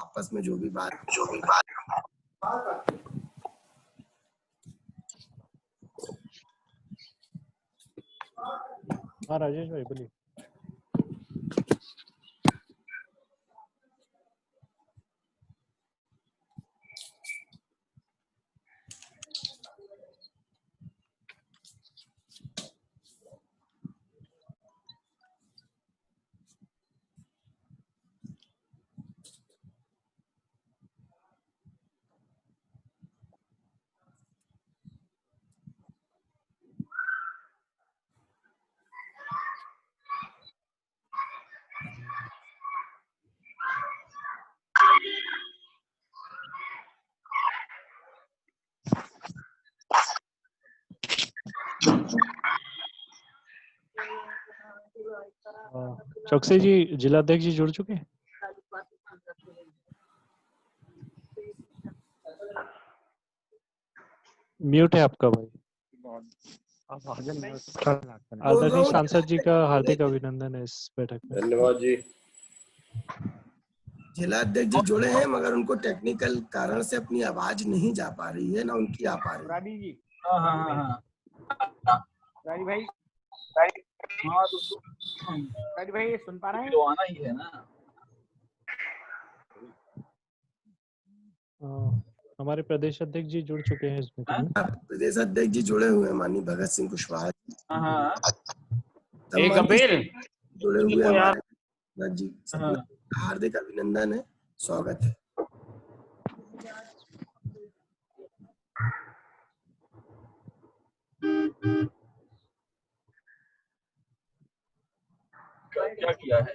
आपस में जो भी बात हाँ राजेश भाई बोलिए। चौकसी जी जिला अध्यक्ष जी जुड़ चुके हैं। म्यूट है आपका भाई। आदरणीय सांसद जी का हार्दिक अभिनंदन है इस बैठक में। धन्यवाद जी। जिला अध्यक्ष जी जुड़े हैं मगर उनको टेक्निकल कारण से अपनी आवाज नहीं जा पा रही है ना उनकी आ पा रही है। राडी जी राडी भाई हाँ तो राडी भाई सुन पा रहे हैं तो आना ही है ना। हमारे प्रदेश अध्यक्ष जी जुड़ चुके हैं इस मीटिंग में। प्रदेश अध्यक्ष जी जुड़े हुए हैं माननीय भगत सिंह कुशवाहा जुड़े हुए हमारे जी हार्दिक अभिनंदन है, स्वागत है। क्या किया है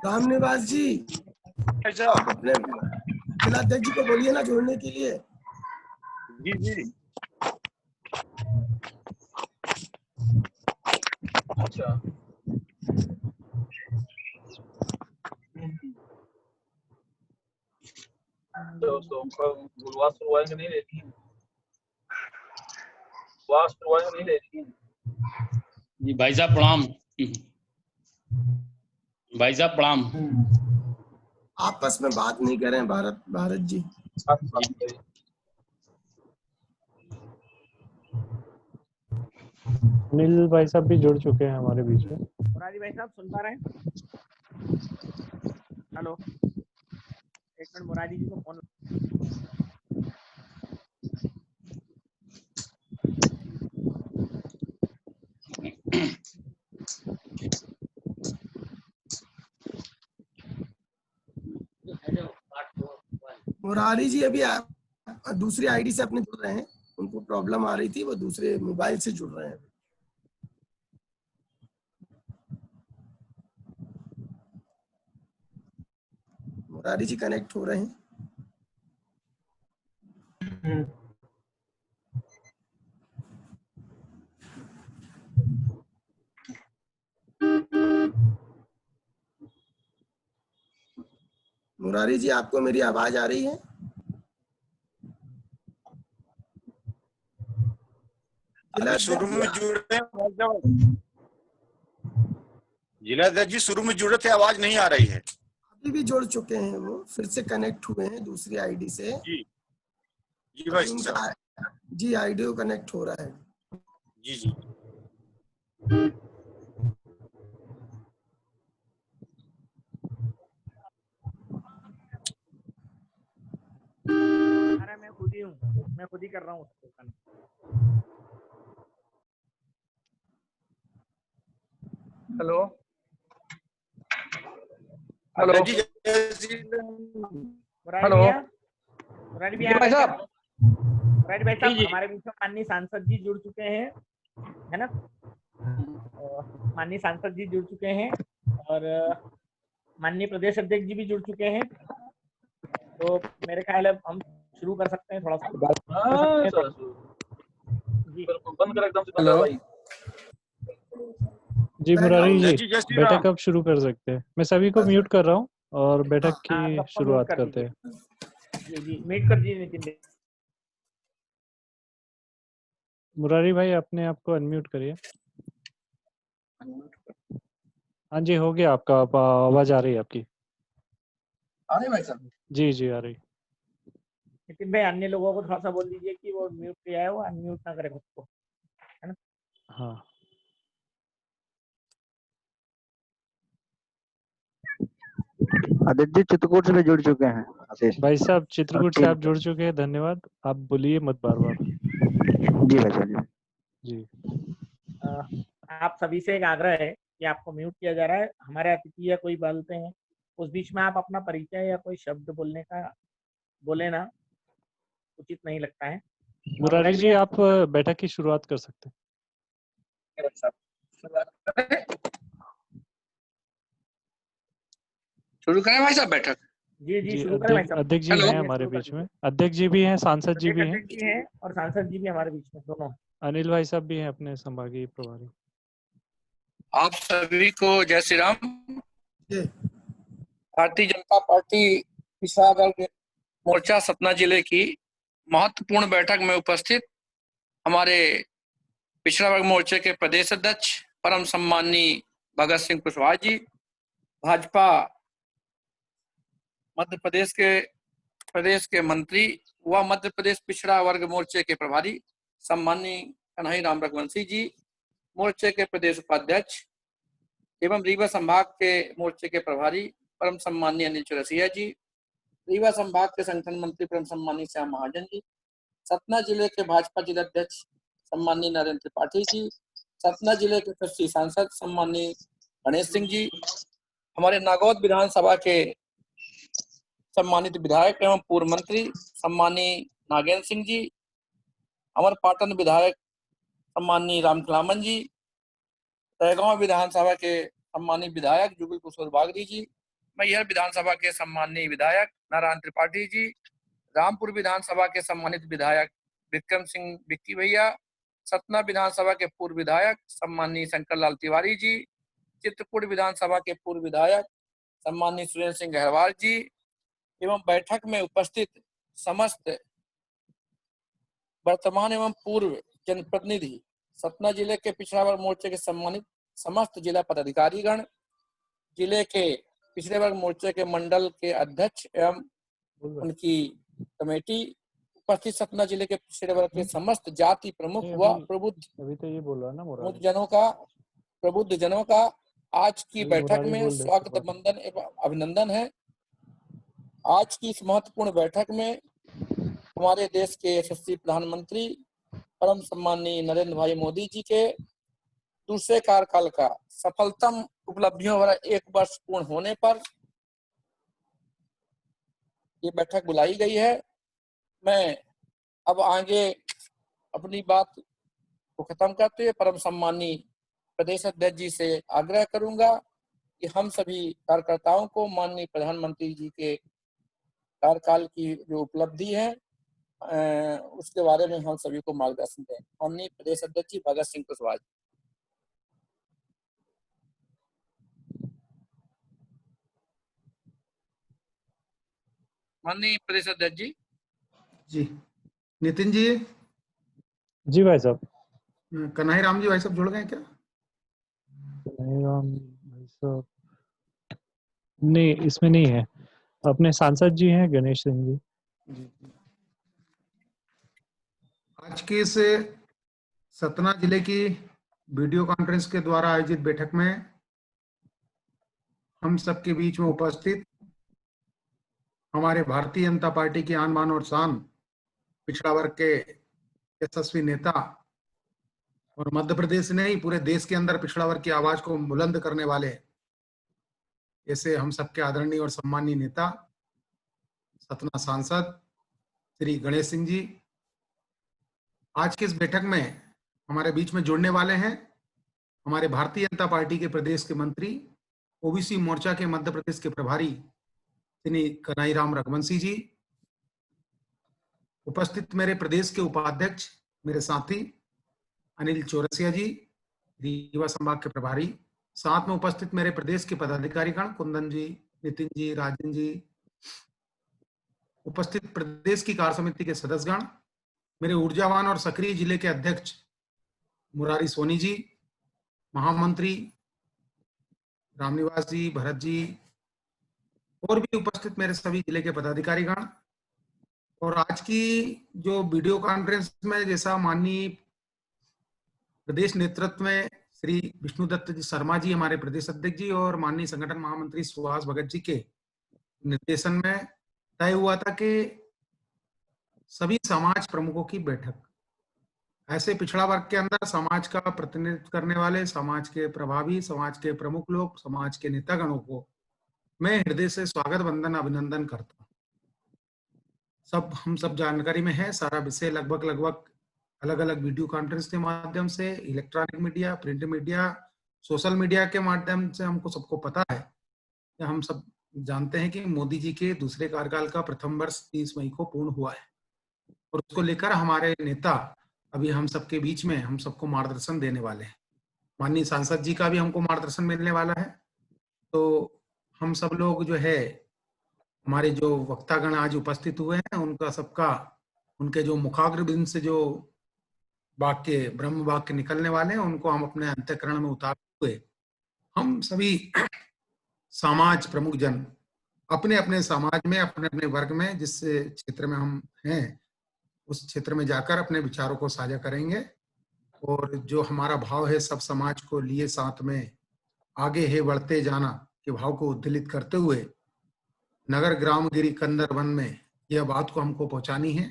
राम निवास जी आप अपने जिला अध्यक्ष जी को बोलिए ना जोड़ने के लिए। जी जी अच्छा तो गुरुवार शुरुआत नहीं लेती है नहीं लेती है जी भाई साहब प्रणाम। भाई साहब प्रणाम। आपस में बात नहीं करें भारत जी। अनिल भाई साहब भी जुड़ चुके हैं हमारे बीच में। राजी भाई साहब सुन पा रहे हैं? हेलो एक मिनट मुरारी जी को फोन। मुरारी जी अभी दूसरी आईडी से अपने जुड़ रहे हैं, उनको प्रॉब्लम आ रही थी, वो दूसरे मोबाइल से जुड़ रहे हैं। मुरारी जी कनेक्ट हो रहे हैं। मुरारी जी आपको मेरी आवाज आ रही है? शुरू में जुड़े जिला अध्यक्ष जी शुरू में जुड़े थे, आवाज नहीं आ रही है। अभी भी जुड़ चुके हैं, वो फिर से कनेक्ट हुए हैं दूसरी आईडी से। जी भाई साहब जी आईडी कनेक्ट हो रहा है। जी जी अरे मैं खुद ही हूँ, मैं खुद ही कर रहा हूँ उसको। हेलो हेलो हेलो मुरारी भैया भाई साहब हमारे बीच में माननीय सांसद जी जुड़ चुके हैं, है ना? माननीय सांसद जी जुड़ चुके हैं और माननीय प्रदेश अध्यक्ष जी भी जुड़ चुके हैं। तो मेरे ख्याल है हम शुरू कर सकते हैं थोड़ा सा। जी बंद कर एकदम से। हेलो जी मुरारी जी बैठक अब शुरू कर सकते हैं। मैं सभी को म्यूट कर रहा हूँ और बैठक की शुरुआत करते हैं। जी म्यूट कर दीजिए नितिन। मुरारी भाई अपने आप को अनम्यूट करिए। हाँ जी, हो गया आपका। आवाज आ रही है आपकी। आ रही भाई साहब? जी जी आ रही। नितिन भाई अन्य लोगों को थोड़ा सा बोल दीजिए कि वो म्यूट किया है वो अनम्यूट ना करे खुद को। हाँ आदित्य जी चित्रकूट से जुड़ चुके हैं। आशीष भाई साहब, चित्रकूट से ठीक आप जुड़ चुके हैं, धन्यवाद। आप बोलिए मत बार बार। जी भाई साहब जी। जी आप सभी से एक आग्रह है कि आपको म्यूट किया जा रहा है। हमारे अतिथि या कोई बोलते हैं उस बीच में आप अपना परिचय या कोई शब्द बोले ना, उचित नहीं लगता है। मुरारी जी, आप बैठक की शुरुआत कर सकते हैं। शुरू करें भाई साहब बैठक? जी जी शुरू करें भाई साहब। अध्यक्ष जी हैं हमारे बीच में। अध्यक्ष जी भी हैं, सांसद जी भी हैं। अध्यक्ष जी हैं और सांसद जी भी हमारे बीच में, दोनों। अनिल भाई साहब भी हैं अपने संभागीय प्रभारी। आप सभी को जय श्री राम। जी। भारतीय जनता पार्टी पिछड़ा वर्ग मोर्चा सतना जिले की महत्वपूर्ण बैठक में उपस्थित हमारे पिछड़ा वर्ग मोर्चे के प्रदेश अध्यक्ष परम सम्माननीय भगत सिंह कुशवाहा जी, भाजपा मध्य प्रदेश के मंत्री व मध्य प्रदेश पिछड़ा वर्ग मोर्चे के प्रभारी सम्माननीय कन्हई राम रघुवंशी जी, मोर्चे के प्रदेश उपाध्यक्ष एवं रीवा संभाग के मोर्चे के प्रभारी परम सम्माननीय अनिल चौरसिया जी, रीवा संभाग के संगठन मंत्री परम सम्माननीय श्याम महाजन जी, सतना जिले के भाजपा जिलाध्यक्ष सम्माननीय नरेंद्र त्रिपाठी जी, सतना जिले के कृषि सांसद सम्माननीय गणेश सिंह जी, हमारे नागौद विधानसभा के सम्मानित विधायक एवं पूर्व मंत्री सम्माननीय नागेंद्र सिंह जी, अमरपाटन विधायक सम्माननीय रामखिलामन जी, तहगांव विधानसभा के सम्मानित विधायक जुगल किशोर बागरी जी, मैहर विधानसभा के सम्माननीय विधायक नारायण त्रिपाठी जी, रामपुर विधानसभा के सम्मानित विधायक विक्रम सिंह विक्की भैया, सतना विधानसभा के पूर्व विधायक सम्माननीय शंकर लाल तिवारी जी, चित्रकूट विधानसभा के पूर्व विधायक सम्माननीय सुरेंद्र सिंह गहरवाल जी एवं बैठक में उपस्थित समस्त वर्तमान एवं पूर्व जनप्रतिनिधि, सतना जिले के पिछड़ा वर्ग मोर्चे के सम्मानित समस्त जिला पदाधिकारीगण, जिले के पिछड़े वर्ग मोर्चे के मंडल के अध्यक्ष एवं उनकी कमेटी, उपस्थित सतना जिले के पिछड़े वर्ग के समस्त जाति प्रमुख व प्रबुद्ध जनों का आज की बैठक में स्वागत बंदन एवं अभिनंदन है। आज की इस महत्वपूर्ण बैठक में हमारे देश के यशस्वी प्रधानमंत्री परम सम्माननीय नरेंद्र भाई मोदी जी के दूसरे कार्यकाल का सफलतम उपलब्धियों वाला 1 वर्ष पूर्ण होने पर ये बैठक बुलाई गई है। मैं अब आगे अपनी बात को खत्म करते हुए परम सम्माननीय प्रदेश अध्यक्ष जी से आग्रह करूंगा कि हम सभी कार्यकर्ताओं को माननीय प्रधानमंत्री जी के कार्यकाल की जो उपलब्धि है उसके बारे में हम सभी को मार्गदर्शन दें। माननीय प्रदेश अध्यक्ष जी भगत सिंह कुशवाहा जी। माननीय प्रदेश अध्यक्ष जी। जी नितिन जी। जी भाई साहब। कन्हई राम जी भाई साहब जुड़ गए क्या? कन्हई राम भाई साहब नहीं, इसमें नहीं है। अपने सांसद जी हैं गणेश सिंह जी। आज के इस सतना जिले की वीडियो कॉन्फ्रेंस के द्वारा आयोजित बैठक में हम सबके बीच में उपस्थित हमारे भारतीय जनता पार्टी की आन बान और शान, पिछड़ा वर्ग के यशस्वी नेता और मध्य प्रदेश नहीं पूरे देश के अंदर पिछड़ा वर्ग की आवाज को बुलंद करने वाले ऐसे हम सबके आदरणीय और सम्मानीय नेता सतना सांसद श्री गणेश सिंह जी आज की इस बैठक में हमारे बीच में जुड़ने वाले हैं। हमारे भारतीय जनता पार्टी के प्रदेश के मंत्री, ओबीसी मोर्चा के मध्य प्रदेश के प्रभारी श्री कन्हई राम रघुवंशी जी, उपस्थित मेरे प्रदेश के उपाध्यक्ष मेरे साथी अनिल चौरसिया जी, रीवा संभाग के प्रभारी, साथ में उपस्थित मेरे प्रदेश के पदाधिकारीगण कुंदन जी, नितिन जी, राजन जी, उपस्थित प्रदेश की कार्य समिति के सदस्यगण, मेरे ऊर्जावान और सक्रिय जिले के अध्यक्ष मुरारी सोनी जी, महामंत्री रामनिवास जी, भरत जी और भी उपस्थित मेरे सभी जिले के पदाधिकारीगण। और आज की जो वीडियो कॉन्फ्रेंस में जैसा माननीय प्रदेश नेतृत्व में श्री विष्णुदत्त जी शर्मा जी हमारे प्रदेश अध्यक्ष जी और माननीय संगठन महामंत्री सुहास भगत जी के निर्देशन में तय हुआ था कि सभी समाज प्रमुखों की बैठक, ऐसे पिछड़ा वर्ग के अंदर समाज का प्रतिनिधित्व करने वाले, समाज के प्रभावी, समाज के प्रमुख लोग, समाज के नेतागणों को मैं हृदय से स्वागत वंदन अभिनंदन करता हूँ। हम सब जानकारी में है, सारा विषय लगभग अलग अलग वीडियो कॉन्फ्रेंस के माध्यम से, electronic media, print media, social media के माध्यम से हमको सबको पता है। हम सब जानते हैं कि मोदी जी के दूसरे कार्यकाल का प्रथम वर्ष 30 मई को पूर्ण हुआ है और उसको लेकर हमारे नेता अभी हम सबके बीच में हम सबको मार्गदर्शन देने वाले हैं। माननीय सांसद जी का भी हमको मार्गदर्शन मिलने वाला है। तो हम सब लोग जो है, हमारे जो वक्तागण आज उपस्थित हुए हैं, उनका सबका, उनके जो मुखाग्रबिंद से जो वाक्य, ब्रह्म वाक्य निकलने वाले हैं, उनको हम अपने अंतःकरण में उतारते हुए हम सभी समाज प्रमुख जन अपने अपने समाज में, अपने अपने वर्ग में, जिस क्षेत्र में हम हैं उस क्षेत्र में जाकर अपने विचारों को साझा करेंगे। और जो हमारा भाव है सब समाज को लिए साथ में आगे है बढ़ते जाना के भाव को उद्दलित करते हुए नगर ग्राम गिरी कंदर वन में यह बात को हमको पहुंचानी है।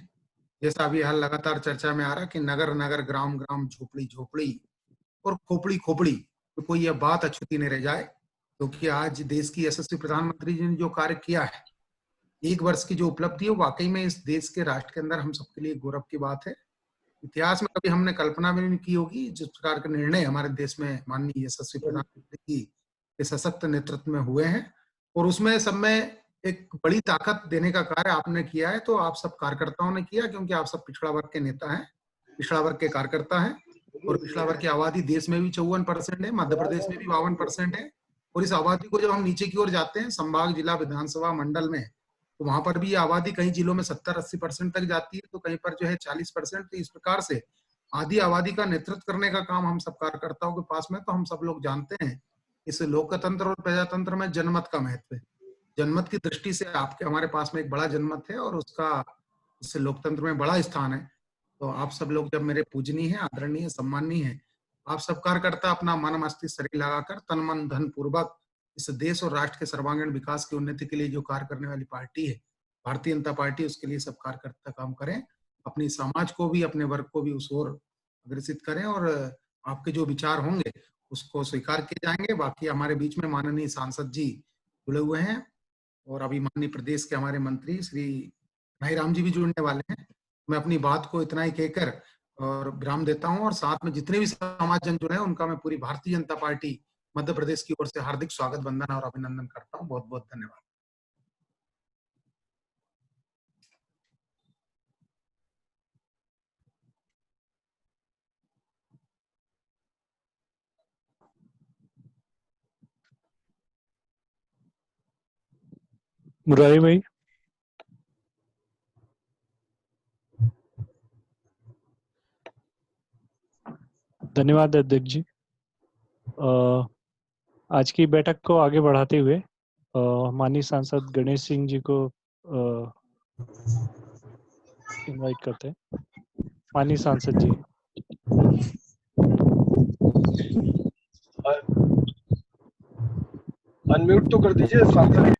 जैसा अभी हाल लगातार चर्चा में आ रहा कि नगर नगर, ग्राम ग्राम, झोपड़ी झोपड़ी और खोपड़ी खोपड़ी, तो कोई यह बात अछूती नहीं रह जाए, क्योंकि आज देश की यशस्वी प्रधानमंत्री जी ने जो कार्य किया है, 1 वर्ष की जो उपलब्धि है, वाकई में इस देश के राष्ट्र के अंदर हम सबके लिए गौरव की बात है। इतिहास में कभी हमने कल्पना भी नहीं की होगी जिस प्रकार के निर्णय हमारे देश में माननीय यशस्वी प्रधानमंत्री जी के सशक्त नेतृत्व में हुए हैं, और उसमें सब में एक बड़ी ताकत देने का कार्य आपने किया है। तो आप सब कार्यकर्ताओं ने किया, क्योंकि आप सब पिछड़ा वर्ग के नेता हैं, पिछड़ा वर्ग के कार्यकर्ता हैं, और पिछड़ा वर्ग की आबादी देश में भी 54% है, मध्य प्रदेश में भी 52% है। और इस आबादी को जब हम नीचे की ओर जाते हैं, संभाग, जिला, विधानसभा, मंडल में, तो वहां पर भी ये आबादी कहीं जिलों में 70-80% तक जाती है, तो कहीं पर जो है 40%। तो इस प्रकार से आधी आबादी का नेतृत्व करने का काम हम सब कार्यकर्ताओं के पास में। तो हम सब लोग जानते हैं इस लोकतंत्र और प्रजातंत्र में जनमत का महत्व है। जनमत की दृष्टि से आपके, हमारे पास में एक बड़ा जनमत है और उसका इस लोकतंत्र में बड़ा स्थान है। तो आप सब लोग जब मेरे पूजनीय हैं, आदरणीय, सम्माननीय हैं, आप सब कार्यकर्ता अपना मन मस्तिष्क शरीर लगाकर तन मन धन पूर्वक इस देश और राष्ट्र के सर्वांगीण विकास की उन्नति के लिए जो कार्य करने वाली पार्टी है भारतीय जनता पार्टी, उसके लिए सब कार्यकर्ता काम करें, अपनी समाज को भी, अपने वर्ग को भी उस ओर अग्रसित करें, और आपके जो विचार होंगे उसको स्वीकार किए जाएंगे। बाकी हमारे बीच में माननीय सांसद जी जुड़े हुए हैं और अभी माननीय प्रदेश के हमारे मंत्री श्री कन्हैया जी भी जुड़ने वाले हैं। मैं अपनी बात को इतना ही कहकर और विराम देता हूं, और साथ में जितने भी समाज जन जुड़े हैं उनका मैं पूरी भारतीय जनता पार्टी मध्य प्रदेश की ओर से हार्दिक स्वागत, वंदन और अभिनंदन करता हूं। बहुत बहुत धन्यवाद। मुरारी भाई। धन्यवाद अध्यक्ष जी। आज की बैठक को आगे बढ़ाते हुए माननीय सांसद गणेश सिंह जी को इनवाइट करते हैं। माननीय सांसद जी। अनम्यूट तो कर दीजिए सांसद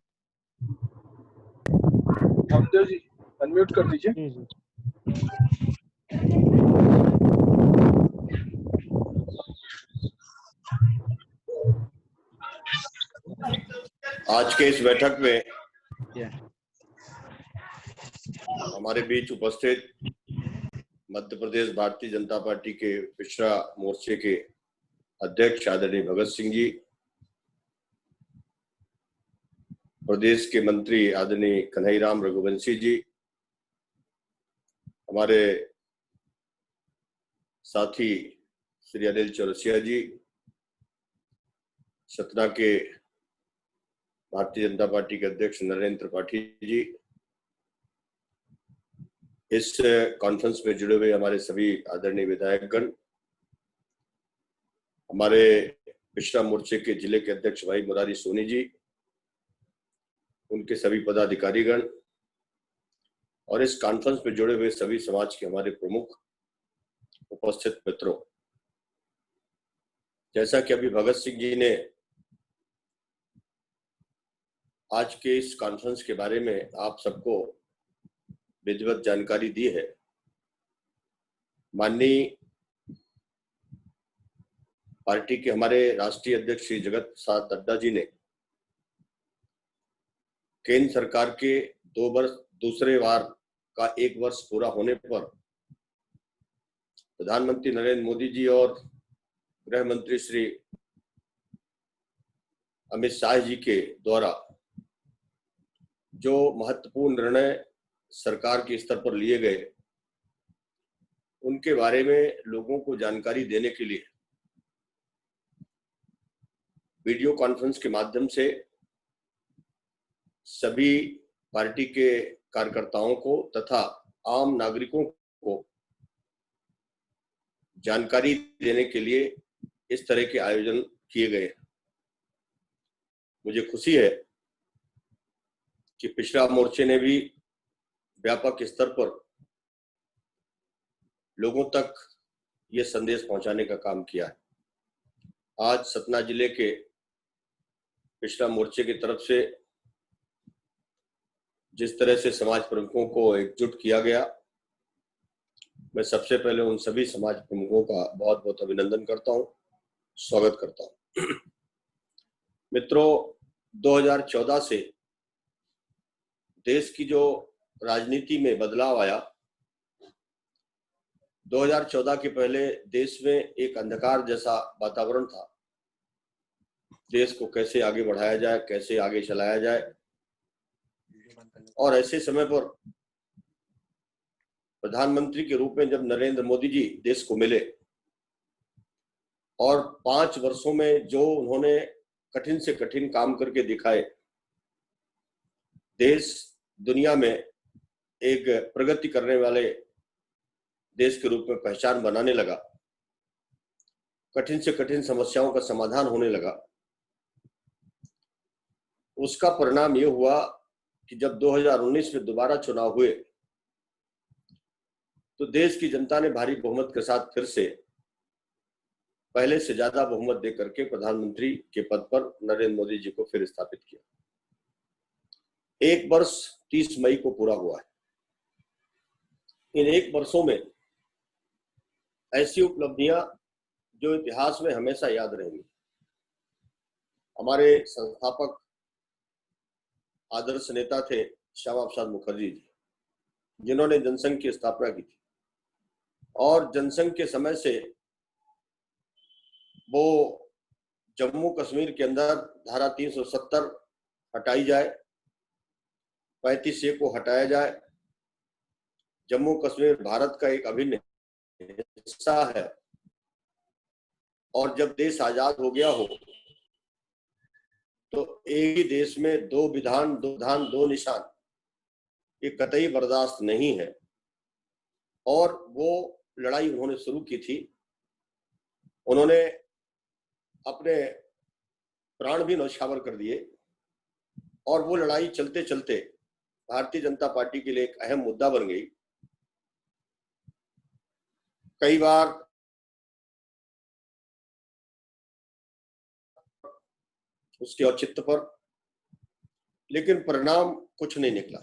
रामदेव जी, अनम्यूट कर दीजिए। जी जी। आज के इस बैठक में हमारे बीच उपस्थित मध्य प्रदेश भारतीय जनता पार्टी के पिछड़ा मोर्चे के अध्यक्ष आदरणीय भगत सिंह जी, प्रदेश के मंत्री आदरणीय कन्हैया रघुवंशी जी, हमारे साथी श्री अनिल चौरसिया जी, सतना के भारतीय जनता पार्टी के अध्यक्ष नरेंद्र त्रिपाठी जी, इस कॉन्फ्रेंस में जुड़े हुए हमारे सभी आदरणीय विधायकगण, हमारे पिछड़ा मोर्चे के जिले के अध्यक्ष भाई मुरारी सोनी जी, उनके सभी पदाधिकारीगण और इस कॉन्फ्रेंस में जुड़े हुए सभी समाज के हमारे प्रमुख उपस्थित मित्रों, जैसा कि अभी भगत सिंह जी ने आज के इस कॉन्फ्रेंस के बारे में आप सबको विधिवत जानकारी दी है, माननीय पार्टी के हमारे राष्ट्रीय अध्यक्ष श्री जगत प्रसाद नड्डा जी ने केंद्र सरकार के दूसरे बार का 1 वर्ष पूरा होने पर प्रधानमंत्री नरेंद्र मोदी जी और गृह मंत्री श्री अमित शाह जी के द्वारा जो महत्वपूर्ण निर्णय सरकार के स्तर पर लिए गए, उनके बारे में लोगों को जानकारी देने के लिए वीडियो कॉन्फ्रेंस के माध्यम से सभी पार्टी के कार्यकर्ताओं को तथा आम नागरिकों को जानकारी देने के लिए इस तरह के आयोजन किए गए। मुझे खुशी है कि पिछड़ा मोर्चे ने भी व्यापक स्तर पर लोगों तक ये संदेश पहुंचाने का काम किया है। आज सतना जिले के पिछड़ा मोर्चे की तरफ से जिस तरह से समाज प्रमुखों को एकजुट किया गया, मैं सबसे पहले उन सभी समाज प्रमुखों का बहुत बहुत अभिनंदन करता हूं, स्वागत करता हूं। मित्रों, 2014 से देश की जो राजनीति में बदलाव आया, 2014 के पहले देश में एक अंधकार जैसा वातावरण था। देश को कैसे आगे बढ़ाया जाए, कैसे आगे चलाया जाए, और ऐसे समय पर प्रधानमंत्री के रूप में जब नरेंद्र मोदी जी देश को मिले और 5 वर्षों में जो उन्होंने कठिन से कठिन काम करके दिखाए, देश दुनिया में एक प्रगति करने वाले देश के रूप में पहचान बनाने लगा, कठिन से कठिन समस्याओं का समाधान होने लगा। उसका परिणाम ये हुआ कि जब 2019 में दोबारा चुनाव हुए तो देश की जनता ने भारी बहुमत के साथ फिर से पहले से ज्यादा बहुमत देकर के प्रधानमंत्री के पद पर नरेंद्र मोदी जी को फिर स्थापित किया। 1 वर्ष 30 मई को पूरा हुआ है। इन 1 वर्षों में ऐसी उपलब्धियां जो इतिहास में हमेशा याद रहेंगी। हमारे संस्थापक आदर्श नेता थे श्यामा प्रसाद मुखर्जी जी, जिन्होंने जनसंघ की स्थापना की थी, और जनसंघ के समय से वो जम्मू कश्मीर के अंदर धारा 370 हटाई जाए, 35A को हटाया जाए। जम्मू कश्मीर भारत का एक अभिन्न हिस्सा है, और जब देश आजाद हो गया हो तो एक ही देश में 2 विधान 2 निशान, ये कतई बर्दाश्त नहीं है। और वो लड़ाई उन्होंने शुरू की थी। उन्होंने अपने प्राण भी न्यौछावर कर दिए, और वो लड़ाई चलते चलते भारतीय जनता पार्टी के लिए एक अहम मुद्दा बन गई। कई बार उसके औचित्य पर, लेकिन परिणाम कुछ नहीं निकला।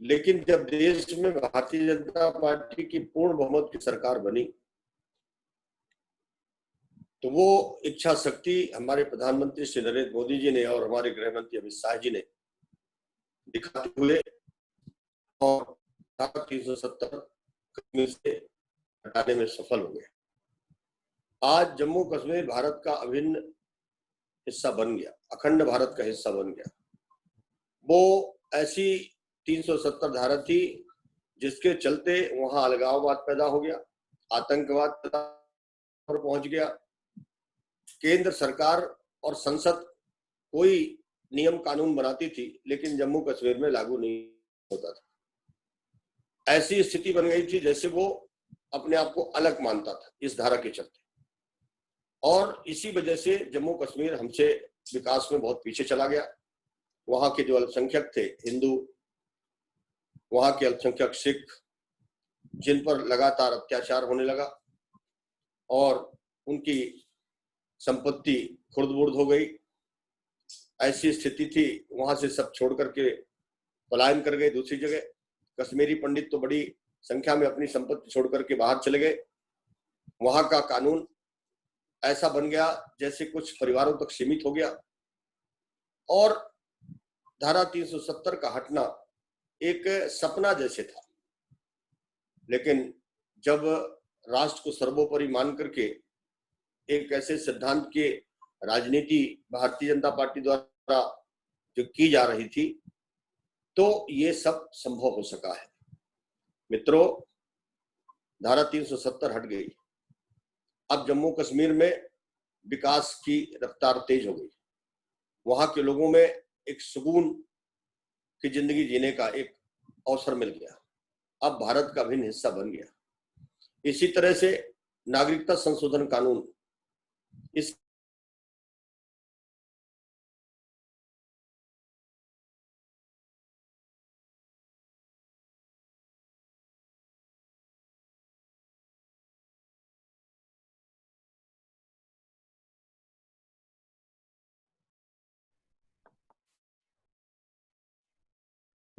लेकिन जब देश में भारतीय जनता पार्टी की पूर्ण बहुमत की सरकार बनी, तो वो इच्छा शक्ति हमारे प्रधानमंत्री श्री नरेंद्र मोदी जी ने और हमारे गृह मंत्री अमित शाह जी ने दिखाते हुए और 370 कश्मीर से हटाने में सफल हो गए। आज जम्मू कश्मीर भारत का अभिन्न हिस्सा बन गया, अखंड भारत का हिस्सा बन गया। वो ऐसी 370 धारा थी जिसके चलते वहां अलगाववाद पैदा हो गया, आतंकवाद पर पहुंच गया। केंद्र सरकार और संसद कोई नियम कानून बनाती थी, लेकिन जम्मू कश्मीर में लागू नहीं होता था। ऐसी स्थिति बन गई थी जैसे वो अपने आप को अलग मानता था इस धारा के चलते, और इसी वजह से जम्मू कश्मीर हमसे विकास में बहुत पीछे चला गया। वहां के जो अल्पसंख्यक थे हिंदू, वहां के अल्पसंख्यक सिख, जिन पर लगातार अत्याचार होने लगा और उनकी संपत्ति खुर्द-बुर्द हो गई, ऐसी स्थिति थी, वहां से सब छोड़ करके पलायन कर गए दूसरी जगह। कश्मीरी पंडित तो बड़ी संख्या में अपनी संपत्ति छोड़ करके बाहर चले गए। वहां का कानून ऐसा बन गया जैसे कुछ परिवारों तक सीमित हो गया, और धारा 370 का हटना एक सपना जैसे था। लेकिन जब राष्ट्र को सर्वोपरि मान करके एक ऐसे सिद्धांत के राजनीति भारतीय जनता पार्टी द्वारा जो की जा रही थी, तो ये सब संभव हो सका है। मित्रों, धारा 370 हट गई। अब जम्मू कश्मीर में विकास की रफ्तार तेज हो गई। वहां के लोगों में एक सुकून की जिंदगी जीने का एक अवसर मिल गया। अब भारत का अभिन्न हिस्सा बन गया। इसी तरह से नागरिकता संशोधन कानून, इस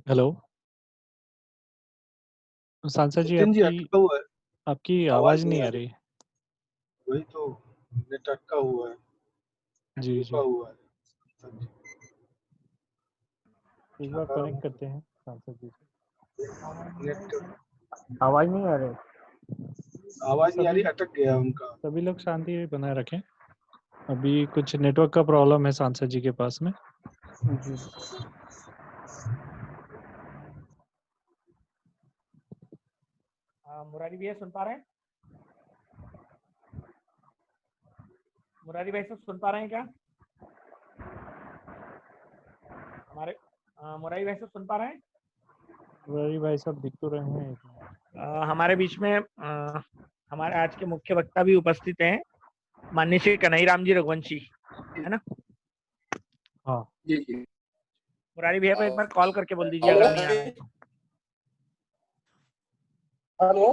हेलो सांसद जी, नितिन जी आपकी अटका हुआ है, आपकी आवाज आवाज नहीं आ रही। वही तो नेट अटका हुआ है, जी रुका जी, हुआ है। एक बार कनेक्ट करते हैं सांसद जी से। नेट आवाज नहीं आ रही। आवाज नहीं आ रही, अटक गया उनका। सभी लोग शांति बनाए रखें। अभी कुछ नेटवर्क का प्रॉब्लम है सांसद जी के पास में। मुरारी भैया सुन पा रहे हैं? मुरारी भाई सब सुन पा रहे हैं क्या? हमारे मुरारी भाई सब सुन पा रहे हैं? मुरारी भाई साहब दिख तो रहे हैं। एक मिनट। हमारे बीच में हमारे आज के मुख्य वक्ता भी उपस्थित हैं, माननीय श्री कन्हैयाराम जी रघुवंशी, है ना? हाँ जी जी। मुरारी भैया को एक बार कॉल करके बोल दीजिए अगर नहीं आ रहा है तो। हेलो,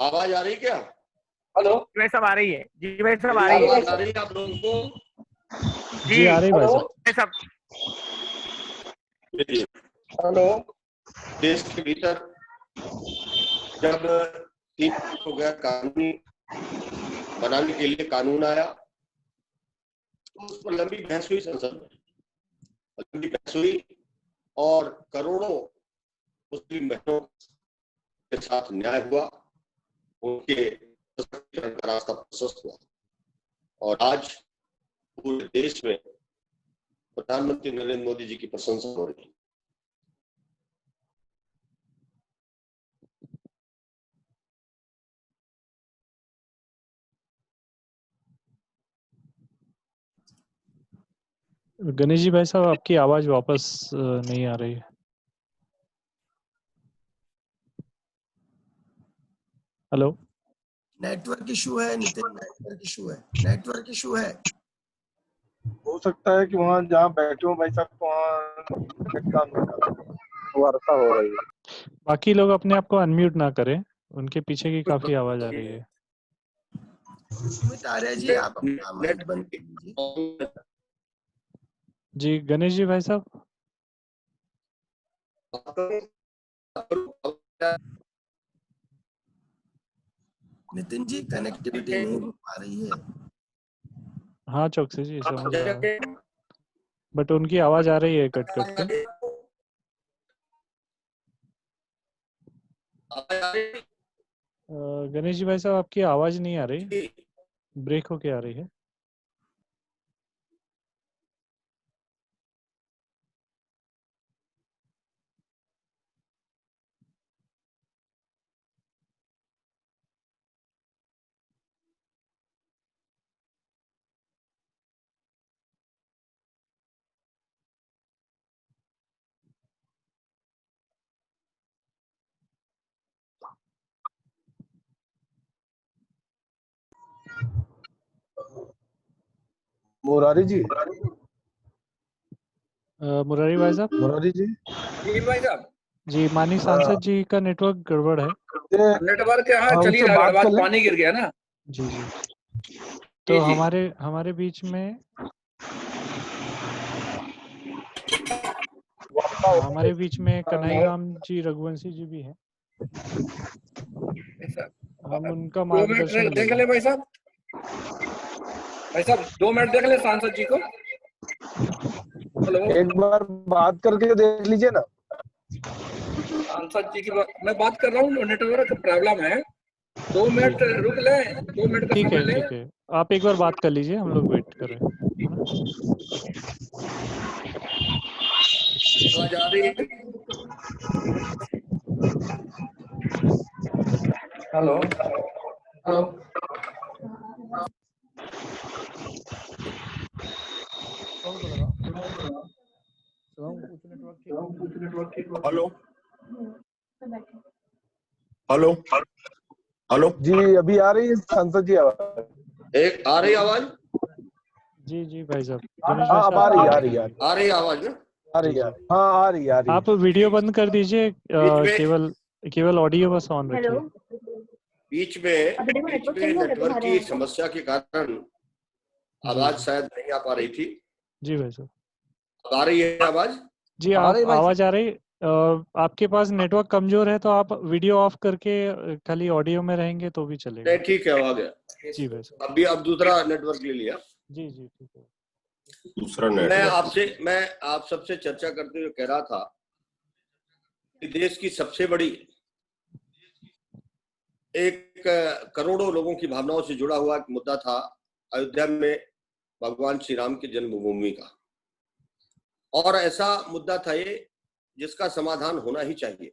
आवाज आ रही क्या? हेलो जी भाई साहब आ रही है। जी भाई साहब आ रही है। आवाज आ रही है आप लोगों को? जी आ रही भाई साहब। भाई साहब हेलो, देश के भीतर जब 3 हो गया कानूनी बनाने के लिए कानून आया, तो उस पर लंबी बहस हुई संसद में, लंबी बहस हुई और करोड़ों मुस्लिम बहनों के साथ न्याय हुआ, उनके सशक्तिकरण का रास्ता प्रशस्त हुआ, और आज पूरे देश में प्रधानमंत्री नरेंद्र मोदी जी की प्रशंसा हो रही है। गणेश जी भाई साहब, आपकी आवाज वापस नहीं आ रही है। हेलो, नेटवर्क इशू है नितिन, नेटवर्क इशू है, नेटवर्क इशू है। हो सकता है कि वहाँ जहाँ बैठे हो भाई साहब, वहाँ नेट काम नहीं कर रहा, वर्षा हो रही है। बाकी लोग अपने आप को अनम्यूट ना करें, उनके पीछे की काफी आवाज आ रही है। सुमित आर्य जी, आप अपना माइक बंद कर लीजिए। जी गणेश जी भाई साहब। नितिन जी, कनेक्टिविटी नहीं हो पा रही है। हाँ चौकसी जी, समझ रहा हूँ, बट उनकी आवाज आ रही है कट कट के। गणेश जी भाई साहब, आपकी आवाज नहीं आ रही, ब्रेक होके आ रही है। मुरारी जी, मुरारी भाई साहब। मुरारी जी, जी भाई साहब, जी, माननीय सांसद जी का नेटवर्क गड़बड़ है। ये नेटवर्क यहाँ हाँ, चल ही उनसे रहा, बात गड़बड़, कर लें। पानी गिर गया ना। जी जी। तो जी। हमारे बीच में कन्हई राम जी रघुवंशी जी भी हैं। हम उनका 2 मिनट मार्गदर्शन देख ले लेंगे। भाई साहब। भाई साहब 2 मिनट देख ले सांसद जी को। हेलो, एक बार बात करके देख लीजिए ना। सांसद जी की मैं बात कर रहा हूँ, नेटवर्क प्रॉब्लम है। 2 मिनट रुक ले, 2 मिनट का ठीक समय है, ले। ठीक है, आप एक बार बात कर लीजिए, हम लोग वेट कर रहे हैं, है ना? आवाज आ रही है? Hello hello, hello hello hello, जी अभी आ रही है सांसद जी आवाज? एक आ रही आवाज? जी जी भाई साहब, गणेश हाँ भाई अब आ रही है, आ साहब, रही है, आ रही आवाज ना? आ रही है, हाँ आ रही है, आ रही है। आप वीडियो बंद कर दीजिए, बीच केवल ऑडियो बस ऑन रखिए। बीच में नेटवर्क की समस्या के कारण आवाज जी शायद नहीं आ पा रही थी। जी भाई साहब। अब आ रही है आवाज? जी, आ आप रही है भाई आवाज आ रही। आपके पास नेटवर्क कमजोर है तो आप वीडियो ऑफ करके खाली ऑडियो में रहेंगे तो भी चलेगा। नहीं, ठीक है, आ गया। जी भाई साहब। अब दूसरा नेटवर्क ले लिया। जी जी, ठीक है। दूसरा मैं आप सबसे चर्चा करते हुए कह रहा था कि देश की सबसे बड़ी, एक करोड़ों लोगों की भावनाओं से जुड़ा हुआ एक मुद्दा था अयोध्या में भगवान श्री राम की जन्मभूमि का। और ऐसा मुद्दा था ये जिसका समाधान होना ही चाहिए,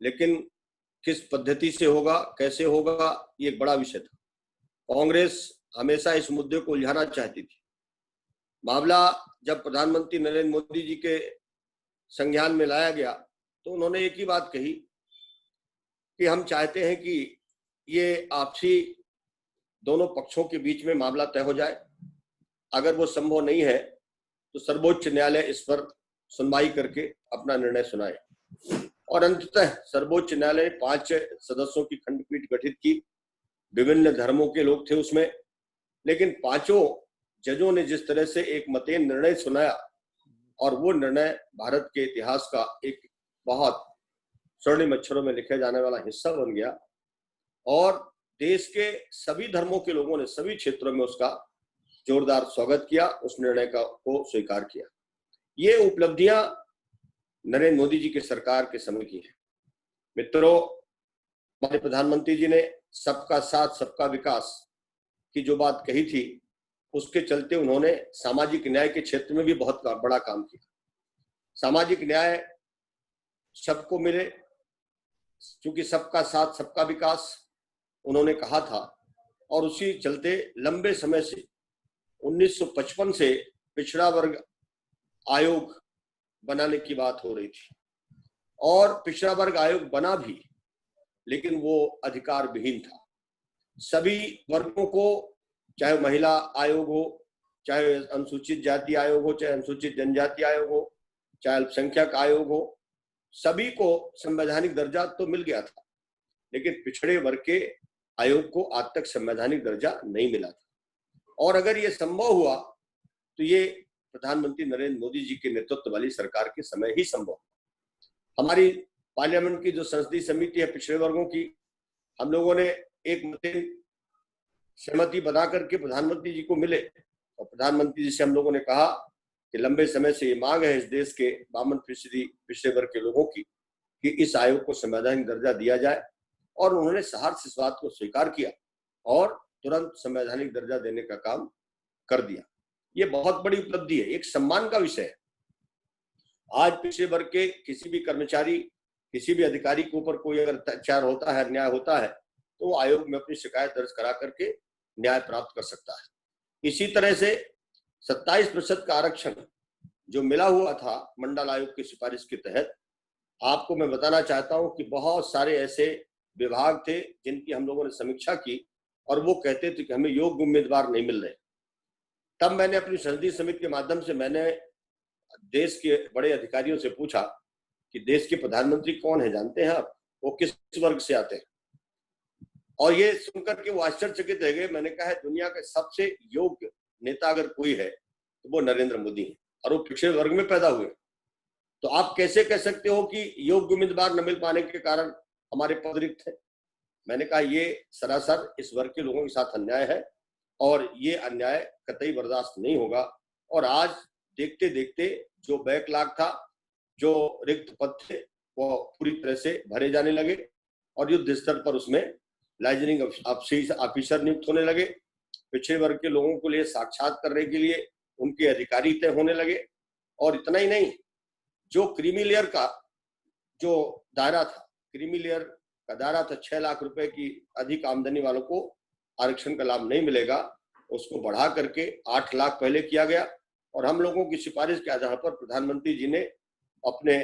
लेकिन किस पद्धति से होगा, कैसे होगा, ये एक बड़ा विषय था। कांग्रेस हमेशा इस मुद्दे को उलझाना चाहती थी। मामला जब प्रधानमंत्री नरेंद्र मोदी जी के संज्ञान में लाया गया तो उन्होंने एक ही बात कही कि हम चाहते हैं कि ये आपसी दोनों पक्षों के बीच में मामला तय हो जाए। अगर वो संभव नहीं है तो सर्वोच्च न्यायालय इस पर सुनवाई करके अपना निर्णय सुनाए। और अंततः सर्वोच्च न्यायालय 5 सदस्यों की खंडपीठ गठित की। विभिन्न धर्मों के लोग थे उसमें, लेकिन 5 जजों ने जिस तरह से एक मतेन निर्णय सुनाया, और वो निर्णय भारत के इतिहास का एक बहुत स्वर्णिम अक्षरों में लिखे जाने वाला हिस्सा बन गया। और देश के सभी धर्मों के लोगों ने सभी क्षेत्रों में उसका जोरदार स्वागत किया, उस निर्णय को स्वीकार किया। ये उपलब्धियां नरेंद्र मोदी जी की सरकार के समय की है। मित्रों, हमारे प्रधानमंत्री जी ने सबका साथ सबका विकास की जो बात कही थी, उसके चलते उन्होंने सामाजिक न्याय के क्षेत्र में भी बहुत बड़ा काम किया। सामाजिक न्याय सबको मिले, क्योंकि सबका साथ सबका विकास उन्होंने कहा था। और उसी चलते लंबे समय से 1955 से पिछड़ा वर्ग आयोग बनाने की बात हो रही थी, और पिछड़ा वर्ग आयोग बना भी, लेकिन वो अधिकार विहीन था। सभी वर्गों को, चाहे महिला आयोग हो, चाहे अनुसूचित जाति आयोग हो, चाहे अनुसूचित जनजाति आयोग हो, चाहे अल्पसंख्यक आयोग हो, सभी को संवैधानिक दर्जा तो मिल गया था, लेकिन पिछड़े वर्ग के आयोग को आज तक संवैधानिक दर्जा नहीं मिला था। और अगर ये संभव हुआ तो ये प्रधानमंत्री नरेंद्र मोदी जी के नेतृत्व वाली सरकार के समय ही संभव। हमारी पार्लियामेंट की जो संसदीय समिति है पिछड़े वर्गों की, हम लोगों ने एक मतेन सहमति बना करके प्रधानमंत्री जी को मिले, और प्रधानमंत्री जी से हम लोगों ने कहा कि लंबे समय से ये मांग है इस देश के 52% पिछड़े वर्ग के लोगों की कि इस आयोग को संवैधानिक दर्जा दिया जाए। और उन्होंने सहर्ष इस बात को स्वीकार किया और तुरंत संवैधानिक दर्जा देने का काम कर दिया। ये बहुत बड़ी उपलब्धि है, एक सम्मान का विषय है। आज पिछड़े वर्ग के किसी भी कर्मचारी, किसी भी अधिकारी के ऊपर कोई अगर अत्याचार होता है, अन्याय होता है, तो वो आयोग में अपनी शिकायत दर्ज करा करके न्याय प्राप्त कर सकता है। इसी तरह से 27% का आरक्षण जो मिला हुआ था मंडल आयोग की सिफारिश के तहत, आपको मैं बताना चाहता हूं कि बहुत सारे ऐसे विभाग थे जिनकी हम लोगों ने समीक्षा की और वो कहते थे कि हमें योग्य उम्मीदवार नहीं मिल रहे। तब मैंने अपनी संसदीय समिति के माध्यम से मैंने देश के बड़े अधिकारियों से पूछा कि देश के प्रधानमंत्री कौन है, जानते हैं आप, वो किस वर्ग से आते हैं? और ये सुनकर के वो आश्चर्यचकित रह गए। मैंने कहा है दुनिया के सबसे योग्य नेता अगर कोई है तो वो नरेंद्र मोदी है, और वो पिछड़े वर्ग में पैदा हुए। तो आप कैसे कह सकते हो कि योग्य उम्मीदवार न मिल पाने के कारण हमारे पद रिक्त है? मैंने कहा ये सरासर इस वर्ग के लोगों के साथ अन्याय है और ये अन्याय कतई बर्दाश्त नहीं होगा। और आज देखते देखते जो बैकलॉग था, जो रिक्त पद थे, वो पूरी तरह से भरे जाने लगे और युद्ध स्तर पर उसमें लाइजनिंग ऑफिसर नियुक्त होने लगे। पिछड़े वर्ग के लोगों को लिए साक्षात करने के लिए उनके अधिकारी तय होने लगे। और इतना ही नहीं, जो क्रीमी लेयर का जो दायरा था, क्रीमी लेयर का दायरा था 6 लाख रुपए की अधिक आमदनी वालों को आरक्षण का लाभ नहीं मिलेगा, उसको बढ़ा करके 8 लाख पहले किया गया। और हम लोगों की सिफारिश के आधार पर प्रधानमंत्री जी ने अपने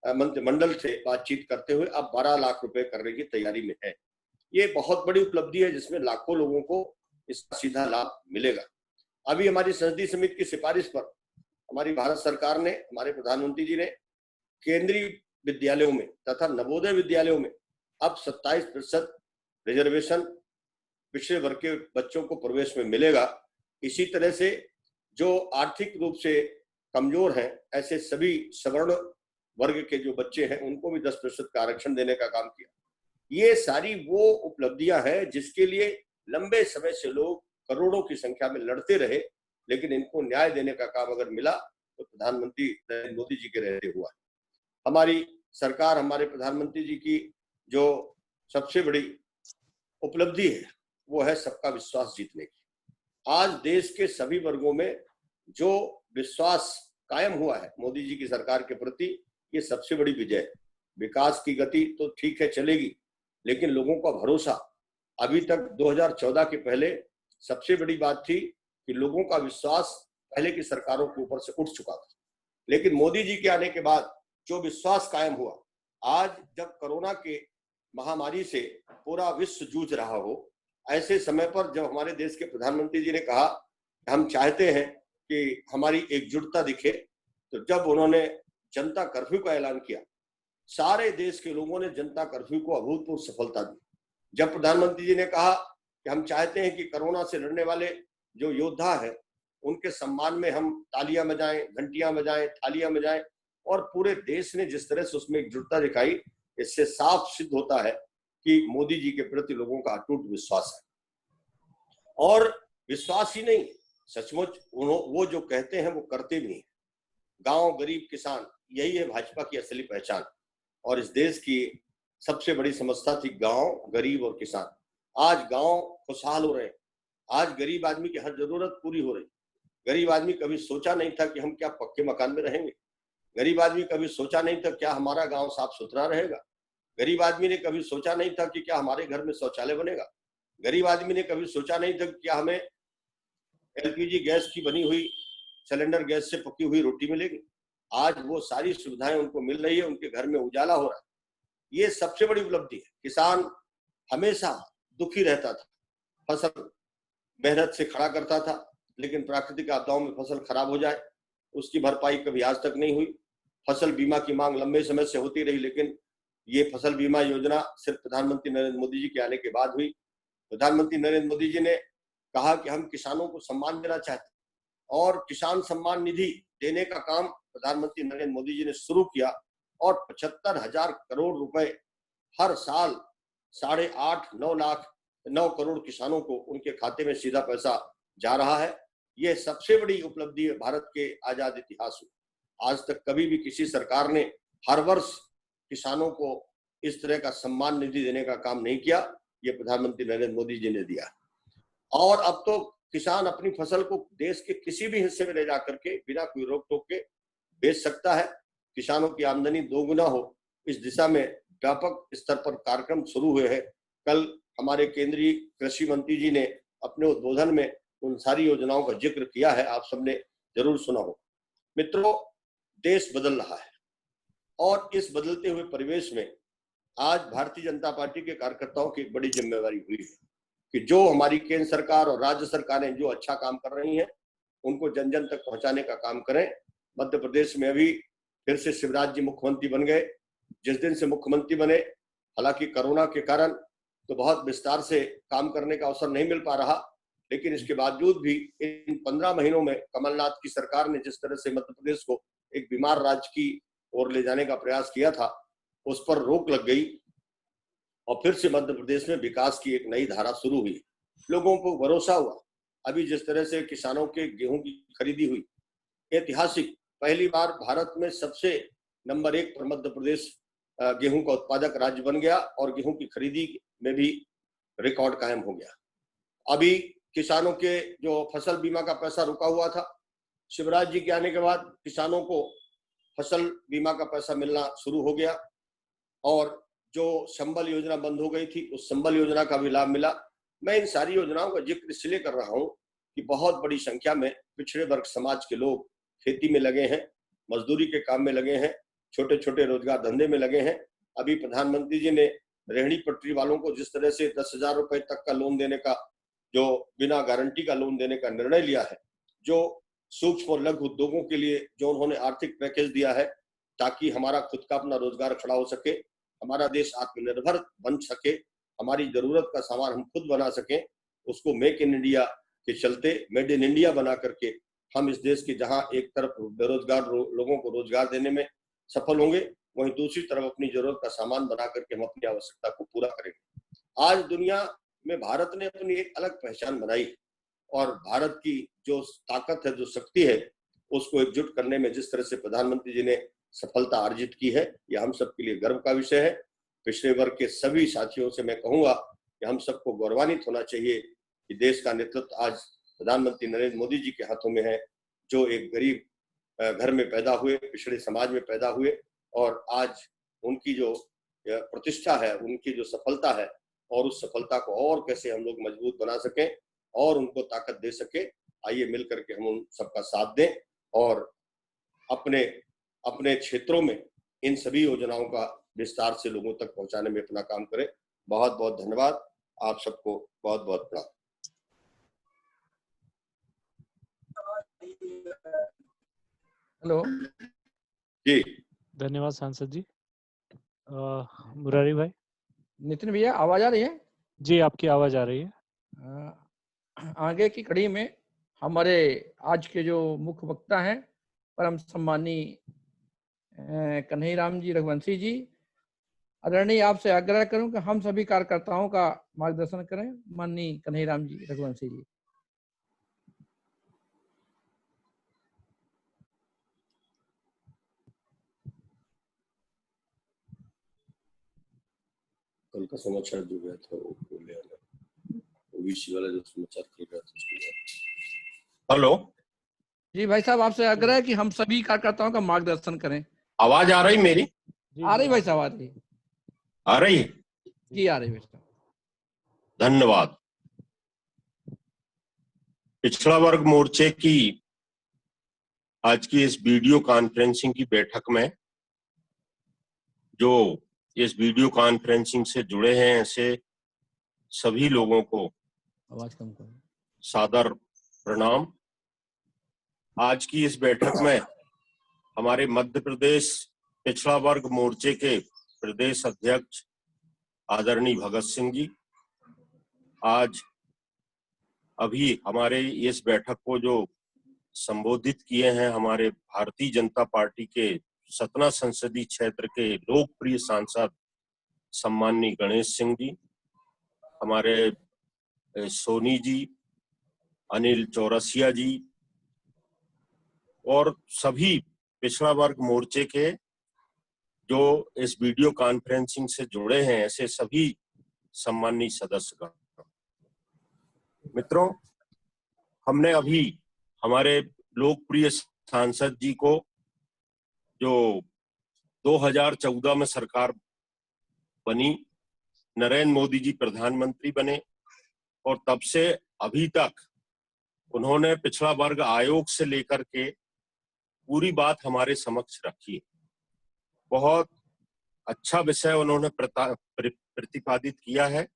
मंत्रिमंडल से बातचीत करते हुए अब 12 लाख रुपए करने की तैयारी में है। ये बहुत बड़ी उपलब्धि है जिसमें लाखों लोगों को इसका सीधा लाभ मिलेगा। अभी हमारी संसदीय समिति की सिफारिश पर हमारी भारत सरकार ने, हमारे प्रधानमंत्री जी ने केंद्रीय विद्यालयों में तथा नवोदय विद्यालयों में अब 27% रिजर्वेशन पिछड़े वर्ग के बच्चों को प्रवेश में मिलेगा। इसी तरह से जो आर्थिक रूप से कमजोर हैं, ऐसे सभी सवर्ण वर्ग के जो बच्चे हैं उनको भी 10% का आरक्षण देने का काम किया। ये सारी वो उपलब्धियां हैं जिसके लिए लंबे समय से लोग करोड़ों की संख्या में लड़ते रहे, लेकिन इनको न्याय देने का काम अगर मिला तो प्रधानमंत्री नरेंद्र मोदी जी के रहते हुआ। हमारी सरकार, हमारे प्रधानमंत्री जी की जो सबसे बड़ी उपलब्धि है वो है सबका विश्वास जीतने की। आज देश के सभी वर्गों में जो विश्वास कायम हुआ है मोदी जी की सरकार के प्रति, ये सबसे बड़ी विजय है। विकास की गति तो ठीक है चलेगी, लेकिन लोगों का भरोसा अभी तक 2014 के पहले सबसे बड़ी बात थी कि लोगों का विश्वास पहले की सरकारों के ऊपर से उठ चुका था। लेकिन मोदी जी के आने के बाद जो विश्वास कायम हुआ, आज जब कोरोना के महामारी से पूरा विश्व जूझ रहा हो, ऐसे समय पर जब हमारे देश के प्रधानमंत्री जी ने कहा कि हम चाहते हैं कि हमारी एकजुटता दिखे, तो जब उन्होंने जनता कर्फ्यू का ऐलान किया, सारे देश के लोगों ने जनता कर्फ्यू को अभूतपूर्व सफलता दी। जब प्रधानमंत्री जी ने कहा कि हम चाहते हैं कि कोरोना से लड़ने वाले जो योद्धा हैं उनके सम्मान में हम तालियां बजाएं, घंटियां बजाएं, थालियां बजाएं, और पूरे देश ने जिस तरह से उसमें एकजुटता दिखाई, इससे साफ सिद्ध होता है कि मोदी जी के प्रति लोगों का अटूट विश्वास है। और विश्वास ही नहीं, सचमुच वो जो कहते हैं वो करते भी हैं। गांव, गरीब, किसान, यही है भाजपा की असली पहचान। और इस देश की सबसे बड़ी समस्या थी गांव, गरीब और किसान। आज गांव खुशहाल हो रहे हैं, आज गरीब आदमी की हर जरूरत पूरी हो रही। गरीब आदमी कभी सोचा नहीं था कि हम क्या पक्के मकान में रहेंगे। गरीब आदमी कभी सोचा नहीं था क्या हमारा गांव साफ सुथरा रहेगा। गरीब आदमी ने कभी सोचा नहीं था कि क्या हमारे घर में शौचालय बनेगा। गरीब आदमी ने कभी सोचा नहीं था कि क्या हमें एलपीजी गैस की बनी हुई, सिलेंडर गैस से पकी हुई रोटी मिलेगी। आज वो सारी सुविधाएं उनको मिल रही है, उनके घर में उजाला हो रहा है। ये सबसे बड़ी उपलब्धि है। किसान हमेशा दुखी रहता था, फसल मेहनत से खड़ा करता था, लेकिन प्राकृतिक आपदाओं में फसल खराब हो जाए उसकी भरपाई कभी आज तक नहीं हुई। फसल बीमा की मांग लंबे समय से होती रही, लेकिन ये फसल बीमा योजना सिर्फ प्रधानमंत्री नरेंद्र मोदी जी के आने के बाद हुई। प्रधानमंत्री नरेंद्र मोदी जी ने कहा कि हम किसानों को सम्मान देना चाहते हैं, और किसान सम्मान निधि देने का काम प्रधानमंत्री नरेंद्र मोदी जी ने शुरू किया, और 75,000 करोड़ रुपए हर साल 8.5-9 करोड़ किसानों को उनके खाते में सीधा पैसा जा रहा है। यह सबसे बड़ी उपलब्धि है भारत के आजाद इतिहास में। आज तक कभी भी किसी सरकार ने हर वर्ष किसानों को इस तरह का सम्मान निधि देने का काम नहीं किया। ये प्रधानमंत्री नरेंद्र मोदी जी ने दिया। और अब तो किसान अपनी फसल को देश के किसी भी हिस्से में ले जाकर के बिना कोई रोक टोक के बेच सकता है। किसानों की आमदनी दोगुना हो, इस दिशा में व्यापक स्तर पर कार्यक्रम शुरू हुए हैं। कल हमारे केंद्रीय कृषि मंत्री जी ने अपने उद्बोधन में उन सारी योजनाओं का जिक्र किया है, आप सबने जरूर सुना हो। मित्रों, देश बदल रहा है, और इस बदलते हुए परिवेश में आज भारतीय जनता पार्टी के कार्यकर्ताओं की एक बड़ी जिम्मेवारी हुई है कि जो हमारी केंद्र सरकार और राज्य सरकारें जो अच्छा काम कर रही हैं उनको जन जन तक पहुंचाने का काम करें। मध्य प्रदेश में अभी फिर से शिवराज जी मुख्यमंत्री बन गए। जिस दिन से मुख्यमंत्री बने, हालांकि कोरोना के कारण तो बहुत विस्तार से काम करने का अवसर नहीं मिल पा रहा, लेकिन इसके बावजूद भी इन 15 महीनों में कमलनाथ की सरकार ने जिस तरह से मध्य प्रदेश को एक बीमार राज्य की ओर ले जाने का प्रयास किया था, उस पर रोक लग गई और फिर से मध्य प्रदेश में विकास की एक नई धारा शुरू हुई। लोगों को भरोसा हुआ। अभी जिस तरह से किसानों के गेहूं की खरीदी हुई, ऐतिहासिक पहली बार भारत में सबसे नंबर 1 पर मध्य प्रदेश गेहूं का उत्पादक राज्य बन गया और गेहूं की खरीदी में भी रिकॉर्ड कायम हो गया। अभी किसानों के जो फसल बीमा का पैसा रुका हुआ था, शिवराज जी के आने के बाद किसानों को फसल बीमा का पैसा मिलना शुरू हो गया और जो संबल योजना बंद हो गई थी, उस संबल योजना का भी लाभ मिला। मैं इन सारी योजनाओं का जिक्र इसलिए कर रहा हूं कि बहुत बड़ी संख्या में पिछड़े वर्ग समाज के लोग खेती में लगे हैं, मजदूरी के काम में लगे हैं, छोटे छोटे रोजगार धंधे में लगे हैं। अभी प्रधानमंत्री जी ने रेहड़ी पटरी वालों को जिस तरह से 10,000 रुपए तक का लोन देने का, जो बिना गारंटी का लोन देने का निर्णय लिया है, जो सूक्ष्म और लघु उद्योगों के लिए जो उन्होंने आर्थिक पैकेज दिया है, ताकि हमारा खुद का अपना रोजगार खड़ा हो सके, हमारा देश आत्मनिर्भर बन सके, हमारी जरूरत का सामान हम खुद बना सकें, उसको मेक इन इंडिया के चलते मेड इन इंडिया बना करके हम इस देश के जहां एक तरफ बेरोजगार लोगों को रोजगार देने में सफल होंगे, वहीं दूसरी तरफ अपनी जरूरत का सामान बना करके हम अपनी आवश्यकता को पूरा करेंगे। आज दुनिया में भारत ने अपनी एक अलग पहचान बनाई और भारत की जो ताकत है, जो शक्ति है, उसको एकजुट करने में जिस तरह से प्रधानमंत्री जी ने सफलता अर्जित की है, यह हम सबके लिए गर्व का विषय है। पिछड़े वर्ग के सभी साथियों से मैं कहूंगा कि हम सबको गौरवान्वित होना चाहिए कि देश का नेतृत्व आज प्रधानमंत्री नरेंद्र मोदी जी के हाथों में है, जो एक गरीब घर में पैदा हुए, पिछड़े समाज में पैदा हुए और आज उनकी जो प्रतिष्ठा है, उनकी जो सफलता है, और उस सफलता को और कैसे हम लोग मजबूत बना सकें और उनको ताकत दे सके, आइए मिल करके हम उन सबका साथ दें और अपने अपने क्षेत्रों में इन सभी योजनाओं का विस्तार से लोगों तक पहुंचाने में अपना काम करें। बहुत बहुत धन्यवाद। आप सबको बहुत बहुत प्रणाम। हेलो जी, धन्यवाद सांसद जी। मुरारी भाई। नितिन भैया, आवाज आ रही है? जी, आपकी आवाज आ रही है। आगे की कड़ी में हमारे आज के जो मुख्य वक्ता हैं, परम सम्मानीय कन्हैयाराम जी रघुवंशी जी, आदरणीय आपसे आग्रह करूं कि हम सभी कार्यकर्ताओं का मार्गदर्शन करें। माननीय कन्हैयाराम जी रघुवंशी जी। कल का समाचार जो गया था वो बोले ओबीसी वाला जो समाचार कल गया था उसको। हेलो जी भाई साहब, आपसे आग्रह है कि हम सभी कार्यकर्ताओं का मार्गदर्शन करें। आवाज आ रही मेरी? आ रही भाई साहब, आ रही। आ रही जी आ रही भाई साहब। धन्यवाद। पिछड़ा वर्ग मोर्चे की आज की इस वीडियो कॉन्फ्रेंसिंग की बैठक में जो इस वीडियो कॉन्फ्रेंसिंग से जुड़े हैं, ऐसे सभी लोगों को आवाज कम करो। सादर प्रणाम। आज की इस बैठक में हमारे मध्य प्रदेश पिछड़ा वर्ग मोर्चे के प्रदेश अध्यक्ष आदरणीय भगत सिंह जी आज अभी हमारे इस बैठक को जो संबोधित किए हैं, हमारे भारतीय जनता पार्टी के सतना संसदीय क्षेत्र के लोकप्रिय सांसद सम्माननीय गणेश सिंह जी, हमारे सोनी जी, अनिल चौरसिया जी और सभी पिछड़ा वर्ग मोर्चे के जो इस वीडियो कॉन्फ्रेंसिंग से जुड़े हैं, ऐसे सभी सम्माननीय सदस्यगण। मित्रों, हमने अभी हमारे लोकप्रिय सांसद जी को जो 2014 में सरकार बनी, नरेंद्र मोदी जी प्रधानमंत्री बने और तब से अभी तक उन्होंने पिछड़ा वर्ग आयोग से लेकर के पूरी बात हमारे समक्ष रखी। बहुत अच्छा विषय उन्होंने प्रतिपादित किया है।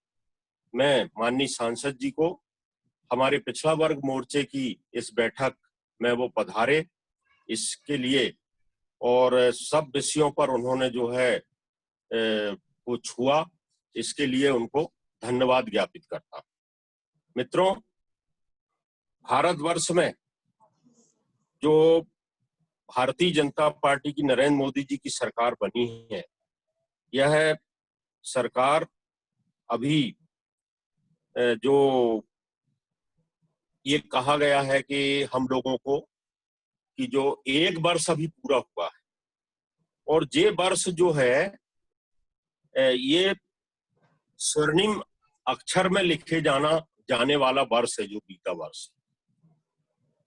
मैं माननीय सांसद जी को हमारे पिछड़ा वर्ग मोर्चे की इस बैठक में वो पधारे इसके लिए, और सब विषयों पर उन्होंने जो है वो छुआ, इसके लिए उनको धन्यवाद ज्ञापित करता हूं। मित्रों, भारतवर्ष में जो भारतीय जनता पार्टी की नरेंद्र मोदी जी की सरकार बनी है, यह सरकार अभी जो ये कहा गया है कि हम लोगों को कि जो 1 वर्ष अभी पूरा हुआ है, और ये वर्ष जो है ये स्वर्णिम अक्षर में लिखे जाने वाला वर्ष है, जो बीता वर्ष,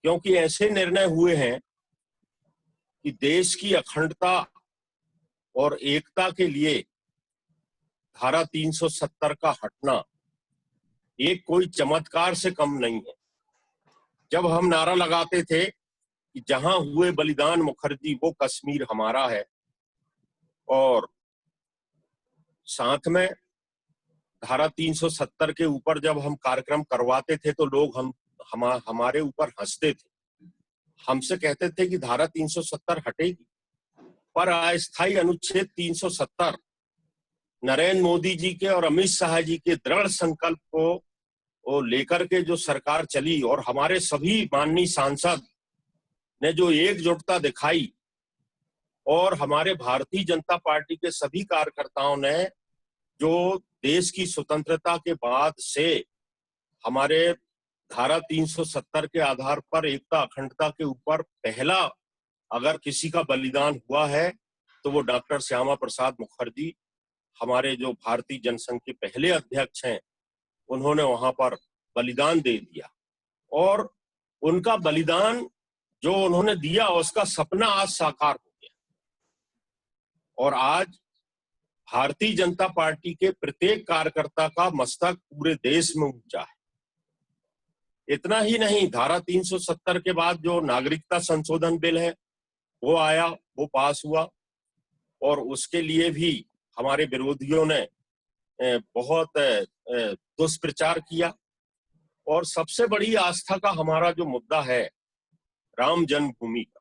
क्योंकि ऐसे निर्णय हुए हैं कि देश की अखंडता और एकता के लिए धारा 370 का हटना एक कोई चमत्कार से कम नहीं है। जब हम नारा लगाते थे कि जहां हुए बलिदान मुखर्जी वो कश्मीर हमारा है, और साथ में धारा 370 के ऊपर जब हम कार्यक्रम करवाते थे तो लोग हमारे ऊपर हंसते थे, हमसे कहते थे कि धारा 370 हटेगी। पर अस्थायी अनुच्छेद 370 नरेंद्र मोदी जी के और अमित शाह जी के दृढ़ संकल्प को लेकर के जो सरकार चली, और हमारे सभी माननीय सांसद ने जो एकजुटता दिखाई, और हमारे भारतीय जनता पार्टी के सभी कार्यकर्ताओं ने जो देश की स्वतंत्रता के बाद से हमारे धारा 370 के आधार पर एकता अखंडता के ऊपर पहला अगर किसी का बलिदान हुआ है तो वो डॉक्टर श्यामा प्रसाद मुखर्जी, हमारे जो भारतीय जनसंघ के पहले अध्यक्ष हैं, उन्होंने वहां पर बलिदान दे दिया, और उनका बलिदान जो उन्होंने दिया उसका सपना आज साकार हो गया। और आज भारतीय जनता पार्टी के प्रत्येक कार्यकर्ता का मस्तक पूरे देश में ऊंचा है। इतना ही नहीं, धारा 370 के बाद जो नागरिकता संशोधन बिल है वो आया, वो पास हुआ, और उसके लिए भी हमारे विरोधियों ने बहुत दुष्प्रचार किया। और सबसे बड़ी आस्था का हमारा जो मुद्दा है राम जन्मभूमि का,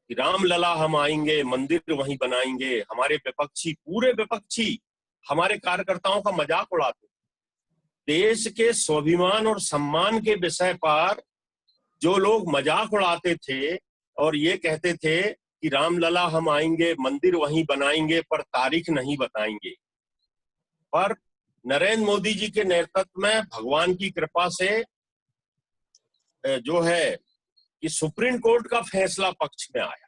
कि रामलला हम आएंगे, मंदिर वहीं बनाएंगे, हमारे विपक्षी, पूरे विपक्षी हमारे कार्यकर्ताओं का मजाक उड़ाते। देश के स्वाभिमान और सम्मान के विषय पर जो लोग मजाक उड़ाते थे और ये कहते थे कि रामलला हम आएंगे, मंदिर वहीं बनाएंगे, पर तारीख नहीं बताएंगे, पर नरेंद्र मोदी जी के नेतृत्व में भगवान की कृपा से जो है कि सुप्रीम कोर्ट का फैसला पक्ष में आया,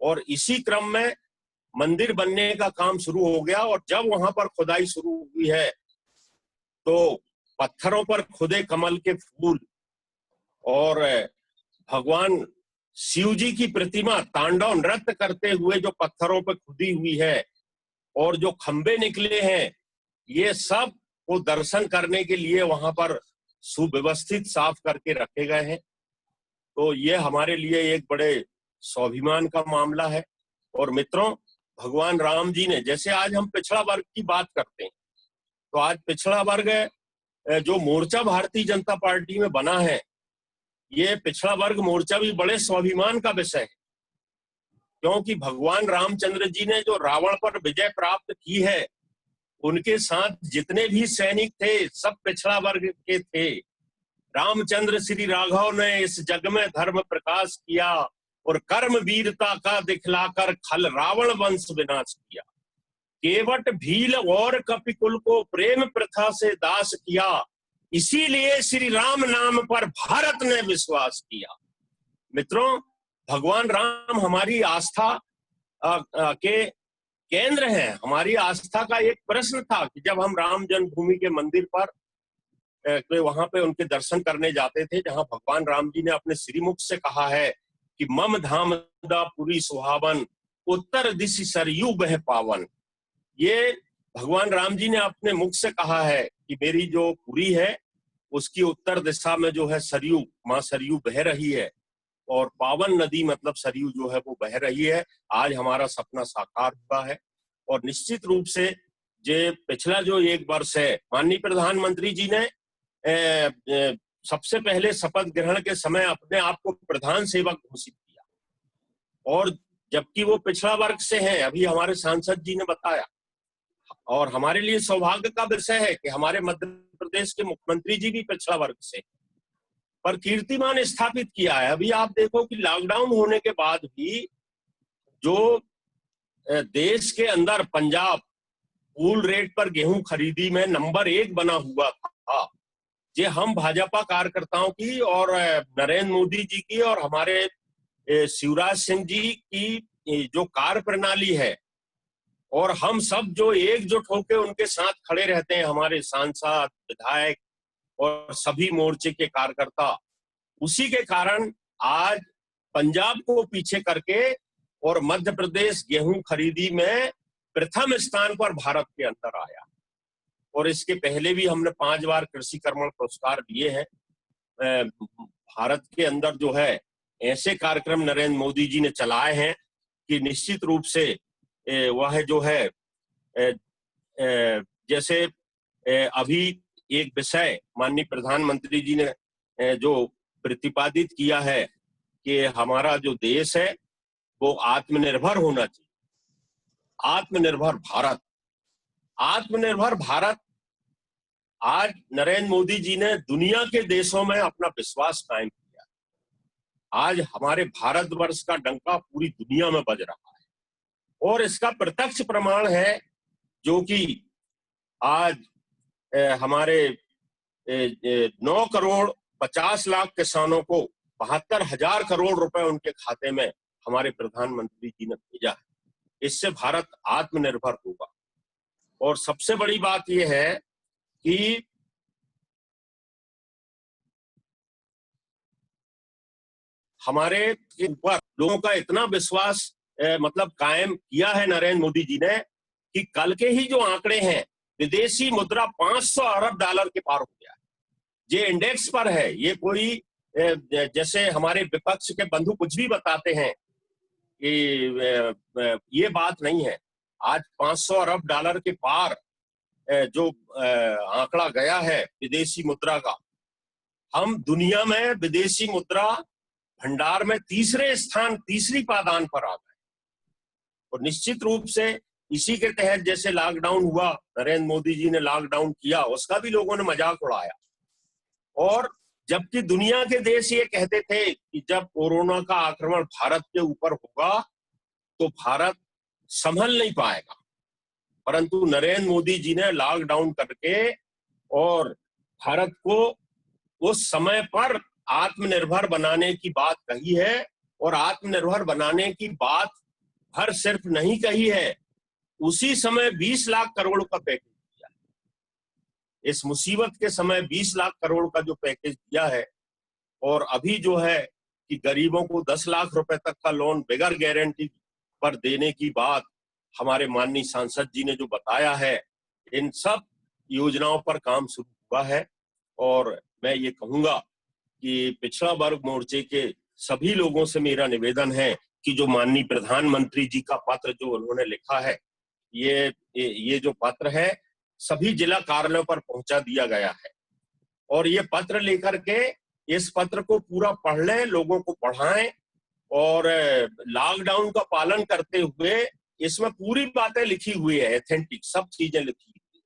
और इसी क्रम में मंदिर बनने का काम शुरू हो गया। और जब वहां पर खुदाई शुरू हुई है तो पत्थरों पर खुदे कमल के फूल और भगवान शिव जी की प्रतिमा तांडव नृत्य करते हुए जो पत्थरों पर खुदी हुई है, और जो खंबे निकले हैं, ये सब को दर्शन करने के लिए वहां पर सुव्यवस्थित साफ करके रखे गए हैं। तो ये हमारे लिए एक बड़े स्वाभिमान का मामला है। और मित्रों, भगवान राम जी ने, जैसे आज हम पिछड़ा वर्ग की बात करते हैं, तो आज पिछड़ा वर्ग जो मोर्चा भारतीय जनता पार्टी में बना है, ये पिछड़ा वर्ग मोर्चा भी बड़े स्वाभिमान का विषय है, क्योंकि भगवान रामचंद्र जी ने जो रावण पर विजय प्राप्त की है, उनके साथ जितने भी सैनिक थे सब पिछड़ा वर्ग के थे। रामचंद्र श्री राघव ने इस जग में धर्म प्रकाश किया और कर्म वीरता का दिखलाकर खल रावण वंश विनाश किया। केवट भील और कपिकुल को प्रेम प्रथा से दास किया, इसीलिए श्री राम नाम पर भारत ने विश्वास किया। मित्रों, भगवान राम हमारी आस्था के केंद्र हैं। हमारी आस्था का एक प्रश्न था कि जब हम राम जन्मभूमि के मंदिर पर वहां पे उनके दर्शन करने जाते थे, जहां भगवान राम जी ने अपने श्रीमुख से कहा है कि मम धाम दा पुरी सुहावन, उत्तर दिशि सरयू बह पावन। ये भगवान राम जी ने अपने मुख से कहा है कि मेरी जो पुरी है उसकी उत्तर दिशा में जो है सरयू, माँ सरयू बह रही है, और पावन नदी मतलब सरयू जो है वो बह रही है। आज हमारा सपना साकार हुआ है। और निश्चित रूप से जे पिछला जो एक वर्ष है, माननीय प्रधानमंत्री जी ने सबसे पहले शपथ ग्रहण के समय अपने आप को प्रधान सेवक घोषित किया, और जबकि वो पिछड़ा वर्ग से हैं, अभी हमारे सांसद जी ने बताया। और हमारे लिए सौभाग्य का विषय है कि हमारे मध्य प्रदेश के मुख्यमंत्री जी भी पिछड़ा वर्ग से, पर कीर्तिमान स्थापित किया है। अभी आप देखो कि लॉकडाउन होने के बाद भी जो देश के अंदर पंजाब पूल रेट पर गेहूं खरीदी में नंबर 1 बना हुआ था, ये हम भाजपा कार्यकर्ताओं की और नरेंद्र मोदी जी की और हमारे शिवराज सिंह जी की जो कार्य प्रणाली है, और हम सब जो एकजुट होकर उनके साथ खड़े रहते हैं, हमारे सांसद, विधायक और सभी मोर्चे के कार्यकर्ता, उसी के कारण आज पंजाब को पीछे करके और मध्य प्रदेश गेहूं खरीदी में प्रथम स्थान पर भारत के अंदर आया। और इसके पहले भी हमने 5 बार कृषि कर्मण पुरस्कार दिए हैं। भारत के अंदर जो है ऐसे कार्यक्रम नरेंद्र मोदी जी ने चलाए हैं कि निश्चित रूप से वह जो है जैसे अभी एक विषय माननीय प्रधानमंत्री जी ने जो प्रतिपादित किया है कि हमारा जो देश है वो आत्मनिर्भर होना चाहिए। आत्मनिर्भर भारत, आत्मनिर्भर भारत, आज नरेंद्र मोदी जी ने दुनिया के देशों में अपना विश्वास कायम किया। आज हमारे भारतवर्ष का डंका पूरी दुनिया में बज रहा है, और इसका प्रत्यक्ष प्रमाण है जो कि आज हमारे 9 करोड़ 50 लाख किसानों को 72,000 करोड़ रुपए उनके खाते में हमारे प्रधानमंत्री जी ने भेजा है। इससे भारत आत्मनिर्भर होगा। और सबसे बड़ी बात यह है कि हमारे ऊपर लोगों का इतना विश्वास मतलब कायम किया है नरेंद्र मोदी जी ने कि कल के ही जो आंकड़े हैं, विदेशी मुद्रा 500 अरब डॉलर के पार हो गया है। ये इंडेक्स पर है, ये कोई जैसे हमारे विपक्ष के बंधु कुछ भी बताते हैं कि ये बात नहीं है। आज 500 अरब डॉलर के पार जो आंकड़ा गया है विदेशी मुद्रा का, हम दुनिया में विदेशी मुद्रा भंडार में तीसरी पादान पर आ गए। और निश्चित रूप से इसी के तहत जैसे लॉकडाउन हुआ, नरेंद्र मोदी जी ने लॉकडाउन किया, उसका भी लोगों ने मजाक उड़ाया। और जबकि दुनिया के देश ये कहते थे कि जब कोरोना का आक्रमण भारत के ऊपर होगा तो भारत संभल नहीं पाएगा, परंतु नरेंद्र मोदी जी ने लॉकडाउन करके और भारत को उस समय पर आत्मनिर्भर बनाने की बात कही है। और आत्मनिर्भर बनाने की बात भर सिर्फ नहीं कही है, उसी समय 20 लाख करोड़ का पैकेज दिया है। इस मुसीबत के समय 20 लाख करोड़ का जो पैकेज दिया है, और अभी जो है कि गरीबों को 10 लाख रुपए तक का लोन बगैर गारंटी पर देने की बात हमारे माननीय सांसद जी ने जो बताया है, इन सब योजनाओं पर काम शुरू हुआ है। और मैं ये कहूंगा कि पिछड़ा वर्ग मोर्चे के सभी लोगों से मेरा निवेदन है कि जो माननीय प्रधानमंत्री जी का पत्र जो उन्होंने लिखा है, ये जो पत्र है सभी जिला कार्यालयों पर पहुंचा दिया गया है, और ये पत्र लेकर के इस पत्र को पूरा पढ़ लें, लोगों को पढ़ाएं, और लॉकडाउन का पालन करते हुए इसमें पूरी बातें लिखी हुई है, एथेंटिक सब चीजें लिखी हुई है।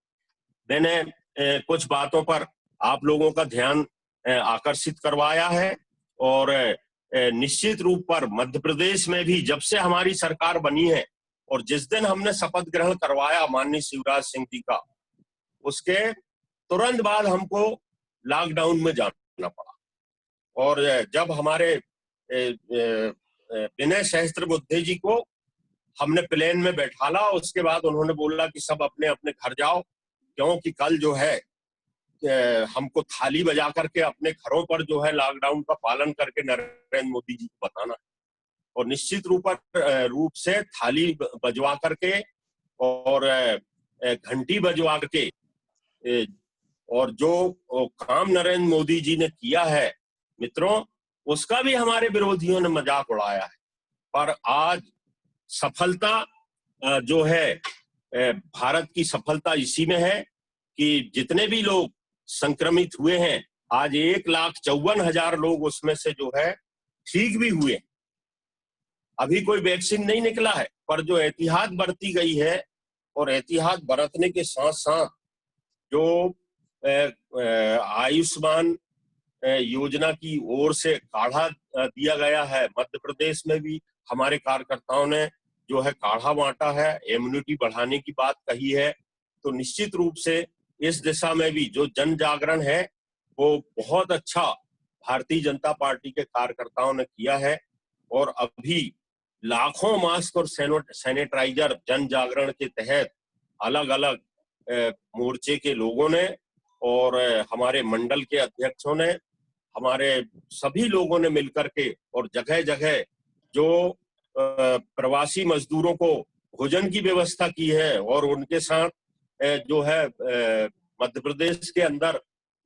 मैंने कुछ बातों पर आप लोगों का ध्यान आकर्षित करवाया है, और निश्चित रूप पर मध्य प्रदेश में भी जब से हमारी सरकार बनी है और जिस दिन हमने शपथ ग्रहण करवाया माननीय शिवराज सिंह जी का, उसके तुरंत बाद हमको लॉकडाउन में जाना पड़ा। और जब हमारे विनय सहस्त्रबुद्धे जी को हमने प्लेन में बैठाला, उसके बाद उन्होंने बोला कि सब अपने अपने घर जाओ, क्योंकि कल जो है हमको थाली बजा करके अपने घरों पर जो है लॉकडाउन का पालन करके नरेंद्र मोदी जी को बताना है। और निश्चित रूप से थाली बजवा करके और घंटी बजवा करके और जो काम नरेंद्र मोदी जी ने किया है मित्रों, उसका भी हमारे विरोधियों ने मजाक उड़ाया है। पर आज सफलता जो है, भारत की सफलता इसी में है कि जितने भी लोग संक्रमित हुए हैं आज 1,54,000 लोग उसमें से जो है ठीक भी हुए। अभी कोई वैक्सीन नहीं निकला है, पर जो एहतियात बरती गई है और एहतियात बरतने के साथ साथ जो आयुष्मान योजना की ओर से काढ़ा दिया गया है, मध्य प्रदेश में भी हमारे कार्यकर्ताओं ने जो है काढ़ा बांटा है, इम्यूनिटी बढ़ाने की बात कही है। तो निश्चित रूप से इस दिशा में भी जो जन जागरण है वो बहुत अच्छा भारतीय जनता पार्टी के कार्यकर्ताओं ने किया है। और अभी लाखों मास्क और सैनिटाइजर जन जागरण के तहत अलग अलग मोर्चे के लोगों ने और हमारे मंडल के अध्यक्षों ने, हमारे सभी लोगों ने मिलकर के और जगह जगह जो प्रवासी मजदूरों को भोजन की व्यवस्था की है और उनके साथ जो है मध्य प्रदेश के अंदर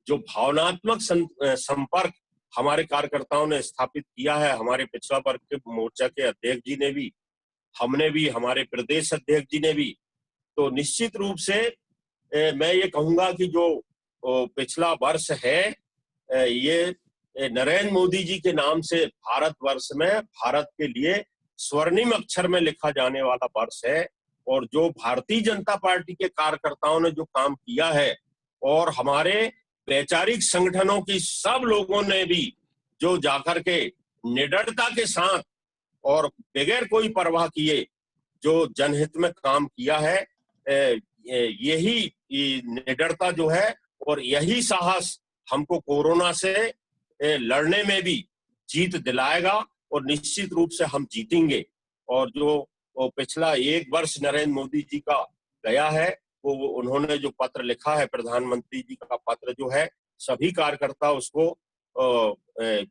जो भावनात्मक संपर्क हमारे कार्यकर्ताओं ने स्थापित किया है, हमारे पिछड़ा वर्ग के मोर्चा के अध्यक्ष जी ने भी, हमने भी, हमारे प्रदेश अध्यक्ष जी ने भी। तो निश्चित रूप से मैं ये कहूंगा कि जो पिछला वर्ष है ये नरेंद्र मोदी जी के नाम से भारतवर्ष में भारत के लिए स्वर्णिम अक्षर में लिखा जाने वाला वर्ष है। और जो भारतीय जनता पार्टी के कार्यकर्ताओं ने जो काम किया है और हमारे वैचारिक संगठनों की सब लोगों ने भी जो जाकर के निडरता के साथ और बगैर कोई परवाह किए जो जनहित में काम किया है, यही निडरता जो है और यही साहस हमको कोरोना से लड़ने में भी जीत दिलाएगा और निश्चित रूप से हम जीतेंगे। और जो पिछला एक वर्ष नरेंद्र मोदी जी का गया है, वो उन्होंने जो पत्र लिखा है, प्रधानमंत्री जी का पत्र जो है, सभी कार्यकर्ता उसको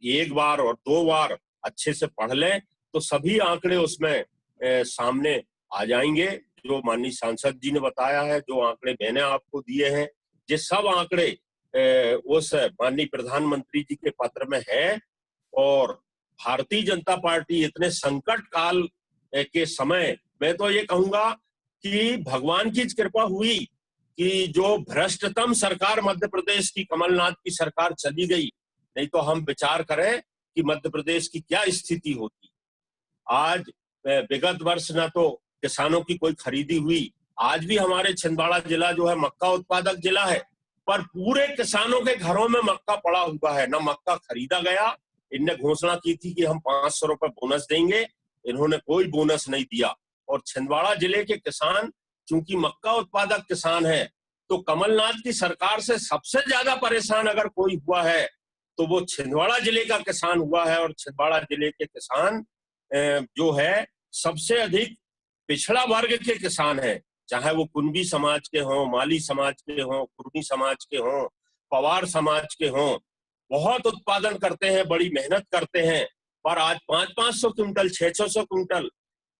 एक बार और दो बार अच्छे से पढ़ लें तो सभी आंकड़े उसमें सामने आ जाएंगे। जो माननीय सांसद जी ने बताया है, जो आंकड़े मैंने आपको दिए हैं, ये सब आंकड़े उस माननीय प्रधानमंत्री जी के पत्र में है। और भारतीय जनता पार्टी इतने संकट काल के समय, मैं तो ये कहूंगा कि भगवान की कृपा हुई कि जो भ्रष्टतम सरकार मध्य प्रदेश की, कमलनाथ की सरकार चली गई, नहीं तो हम विचार करें कि मध्य प्रदेश की क्या स्थिति होती। आज विगत वर्ष न तो किसानों की कोई खरीदी हुई, आज भी हमारे छिंदवाड़ा जिला जो है मक्का उत्पादक जिला है, पर पूरे किसानों के घरों में मक्का पड़ा हुआ है, न मक्का खरीदा गया। इनने घोषणा की थी कि हम 500 रुपए बोनस देंगे, इन्होंने कोई बोनस नहीं दिया। और छिंदवाड़ा जिले के किसान चूंकि मक्का उत्पादक किसान है, तो कमलनाथ की सरकार से सबसे ज्यादा परेशान अगर कोई हुआ है तो वो छिंदवाड़ा जिले का किसान हुआ है। और छिंदवाड़ा जिले के किसान जो है सबसे अधिक पिछड़ा वर्ग के किसान हैं, चाहे वो कुंभी समाज के हों, माली समाज के हों, कुर्मी समाज के हों, पवार समाज के हों, बहुत उत्पादन करते हैं, बड़ी मेहनत करते हैं। पर आज 500-500 क्विंटल, 600 क्विंटल,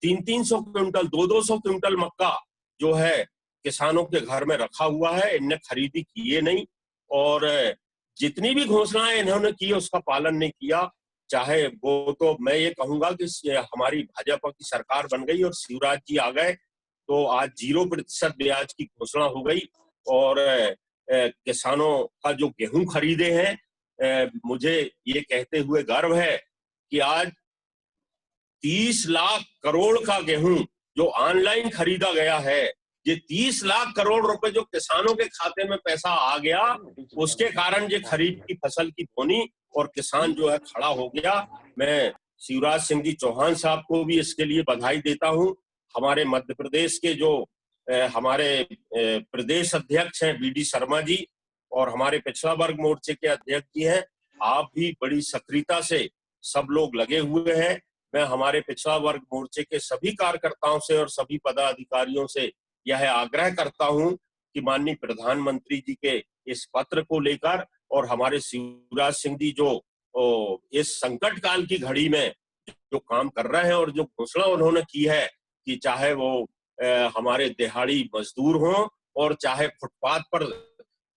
300 क्विंटल, 200 क्विंटल मक्का जो है किसानों के घर में रखा हुआ है, इनने खरीदी किए नहीं। और जितनी भी घोषणाएं इन्होंने की उसका पालन नहीं किया। चाहे वो, तो मैं ये कहूंगा कि हमारी भाजपा की सरकार बन गई और शिवराज जी आ गए तो आज 0% ब्याज की घोषणा हो गई। और किसानों का जो गेहूं खरीदे हैं, मुझे ये कहते हुए गर्व है कि आज 30 लाख करोड़ का गेहूं जो ऑनलाइन खरीदा गया है, ये 30 लाख करोड़ रुपए जो किसानों के खाते में पैसा आ गया, उसके कारण ये खरीफ की फसल की बोनी और किसान जो है खड़ा हो गया। मैं शिवराज सिंह जी चौहान साहब को भी इसके लिए बधाई देता हूं। हमारे मध्य प्रदेश के जो हमारे प्रदेश अध्यक्ष हैं बीडी शर्मा जी, और हमारे पिछड़ा वर्ग मोर्चे के अध्यक्ष जी हैं, आप भी बड़ी सक्रियता से सब लोग लगे हुए हैं। मैं हमारे पिछड़ा वर्ग मोर्चे के सभी कार्यकर्ताओं से और सभी पदाधिकारियों से यह आग्रह करता हूं कि माननीय प्रधानमंत्री जी के इस पत्र को लेकर और हमारे शिवराज सिंह जी जो इस संकट काल की घड़ी में जो काम कर रहे हैं और जो घोषणा उन्होंने की है कि चाहे वो हमारे दिहाड़ी मजदूर हों और चाहे फुटपाथ पर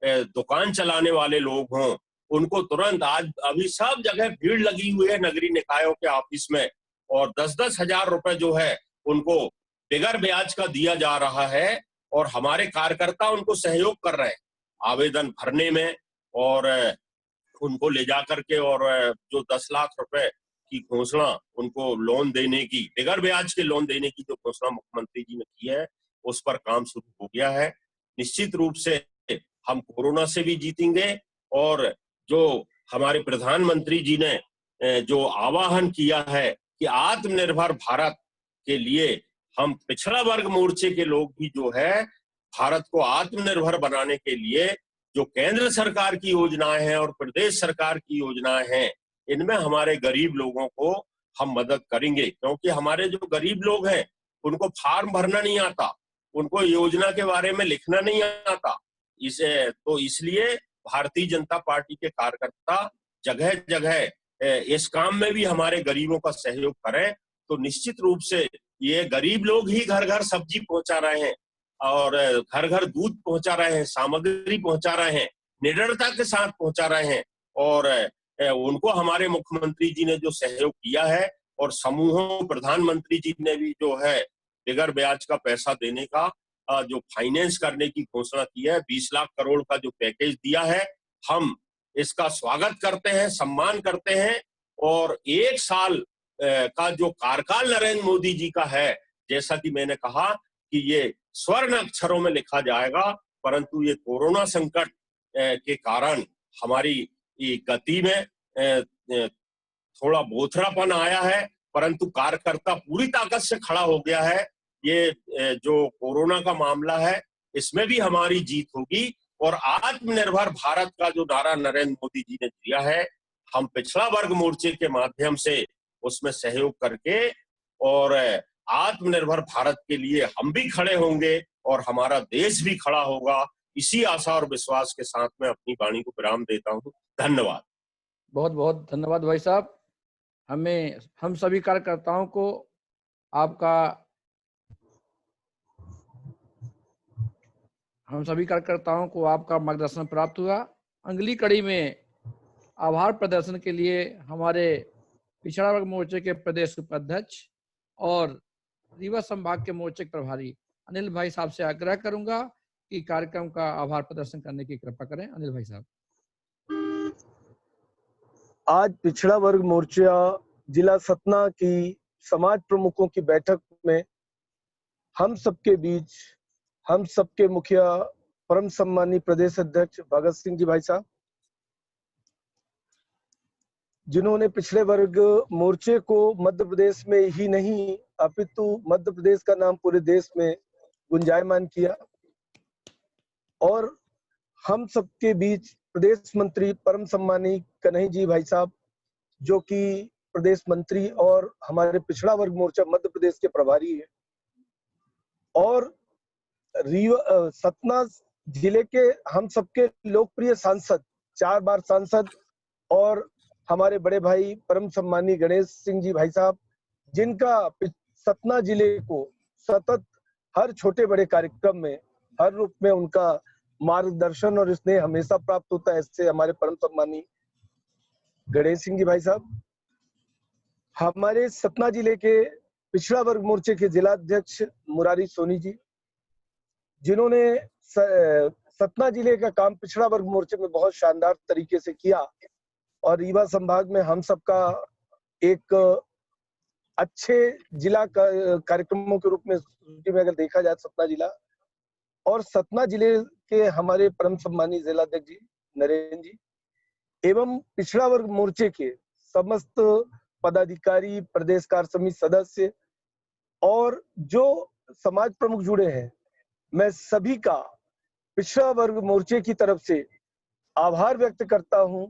दुकान चलाने वाले लोग हों, उनको तुरंत, आज अभी सब जगह भीड़ लगी हुई है नगरीय निकायों के ऑफिस में, और 10-10 हजार रुपए जो है उनको बिगर ब्याज का दिया जा रहा है। और हमारे कार्यकर्ता उनको सहयोग कर रहे हैं आवेदन भरने में और उनको ले जा करके और जो 10 लाख रुपए की घोषणा उनको लोन देने की, बगैर ब्याज के लोन देने की जो घोषणा मुख्यमंत्री जी ने की है, उस पर काम शुरू हो गया है। निश्चित रूप से हम कोरोना से भी जीतेंगे और जो हमारे प्रधानमंत्री जी ने जो आह्वान किया है कि आत्मनिर्भर भारत के लिए हम पिछड़ा वर्ग मोर्चे के लोग भी जो है भारत को आत्मनिर्भर बनाने के लिए जो केंद्र सरकार की योजनाएं हैं और प्रदेश सरकार की योजनाएं हैं, इनमें हमारे गरीब लोगों को हम मदद करेंगे, क्योंकि हमारे जो गरीब लोग हैं उनको फॉर्म भरना नहीं आता, उनको योजना के बारे में लिखना नहीं आता। इसलिए भारतीय जनता पार्टी के कार्यकर्ता जगह जगह इस काम में भी हमारे गरीबों का सहयोग करें, तो निश्चित रूप से ये गरीब लोग ही घर घर सब्जी पहुंचा रहे हैं और घर घर दूध पहुंचा रहे हैं, सामग्री पहुंचा रहे हैं, निडरता के साथ पहुंचा रहे हैं। और उनको हमारे मुख्यमंत्री जी ने जो सहयोग किया है और समूहों प्रधानमंत्री जी ने भी जो है बगैर ब्याज का पैसा देने का जो फाइनेंस करने की घोषणा की है, 20 लाख करोड़ का जो पैकेज दिया है, हम इसका स्वागत करते हैं, सम्मान करते हैं। और 1 साल का जो कार्यकाल नरेंद्र मोदी जी का है, जैसा कि मैंने कहा कि ये स्वर्ण अक्षरों में लिखा जाएगा, परंतु ये कोरोना संकट के कारण हमारी गति में थोड़ा बोथरापन आया है, परंतु कार्यकर्ता पूरी ताकत से खड़ा हो गया है। ये जो कोरोना का मामला है, इसमें भी हमारी जीत होगी और आत्मनिर्भर भारत का जो नारा नरेंद्र मोदी जी ने दिया है, हम पिछड़ा वर्ग मोर्चे के माध्यम से उसमें सहयोग करके और आत्मनिर्भर भारत के लिए हम भी खड़े होंगे और हमारा देश भी खड़ा होगा। इसी आशा और विश्वास के साथ मैं अपनी वाणी को विराम देता हूँ। धन्यवाद। बहुत बहुत धन्यवाद भाई साहब। हम सभी कार्यकर्ताओं को आपका मार्गदर्शन प्राप्त हुआ। अगली कड़ी में आभार प्रदर्शन के लिए हमारे पिछड़ा वर्ग मोर्चे के प्रदेश उपाध्यक्ष और रीवा संभाग के मोर्चे के प्रभारी अनिल भाई साहब से आग्रह करूंगा कि कार्यक्रम का आभार प्रदर्शन करने की कृपा करें। अनिल भाई साहब। आज पिछड़ा वर्ग मोर्चा जिला सतना की समाज प्रमुखों की बैठक में हम सबके बीच हम सबके मुखिया परम सम्मानी प्रदेश अध्यक्ष भगत सिंह जी भाई साहब, जिन्होंने पिछड़े वर्ग मोर्चे को मध्य प्रदेश में ही नहीं अपितु मध्य प्रदेश का नाम पूरे देश में गुंजायमान किया, और हम सबके बीच प्रदेश मंत्री परम सम्मानी कन्हई जी भाई साहब, जो कि प्रदेश मंत्री और हमारे पिछड़ा वर्ग मोर्चा मध्य प्रदेश के प्रभारी है, और सतना जिले के हम सबके लोकप्रिय सांसद, 4 बार सांसद, और हमारे बड़े भाई परम सम्मानी गणेश सिंह जी भाई साहब, जिनका सतना जिले को सतत हर छोटे बड़े कार्यक्रम में हर रूप में उनका मार्गदर्शन और स्नेह हमेशा प्राप्त होता है। ऐसे हमारे परम सम्मानी गणेश सिंह जी भाई साहब, हमारे सतना जिले के पिछड़ा वर्ग मोर्चे के जिला अध्यक्ष मुरारी सोनी जी, जिन्होंने सतना जिले का काम पिछड़ा वर्ग मोर्चे में बहुत शानदार तरीके से किया, और रीवा संभाग में हम सबका एक अच्छे जिला कार्यक्रमों के रूप में अगर देखा जाए सतना जिला, और सतना जिले के हमारे परम सम्मानी जिला अध्यक्ष जी नरेंद्र जी एवं पिछड़ा वर्ग मोर्चे के समस्त पदाधिकारी, प्रदेश कार्य समिति सदस्य और जो समाज प्रमुख जुड़े हैं, मैं सभी का पिछड़ा वर्ग मोर्चे की तरफ से आभार व्यक्त करता हूं।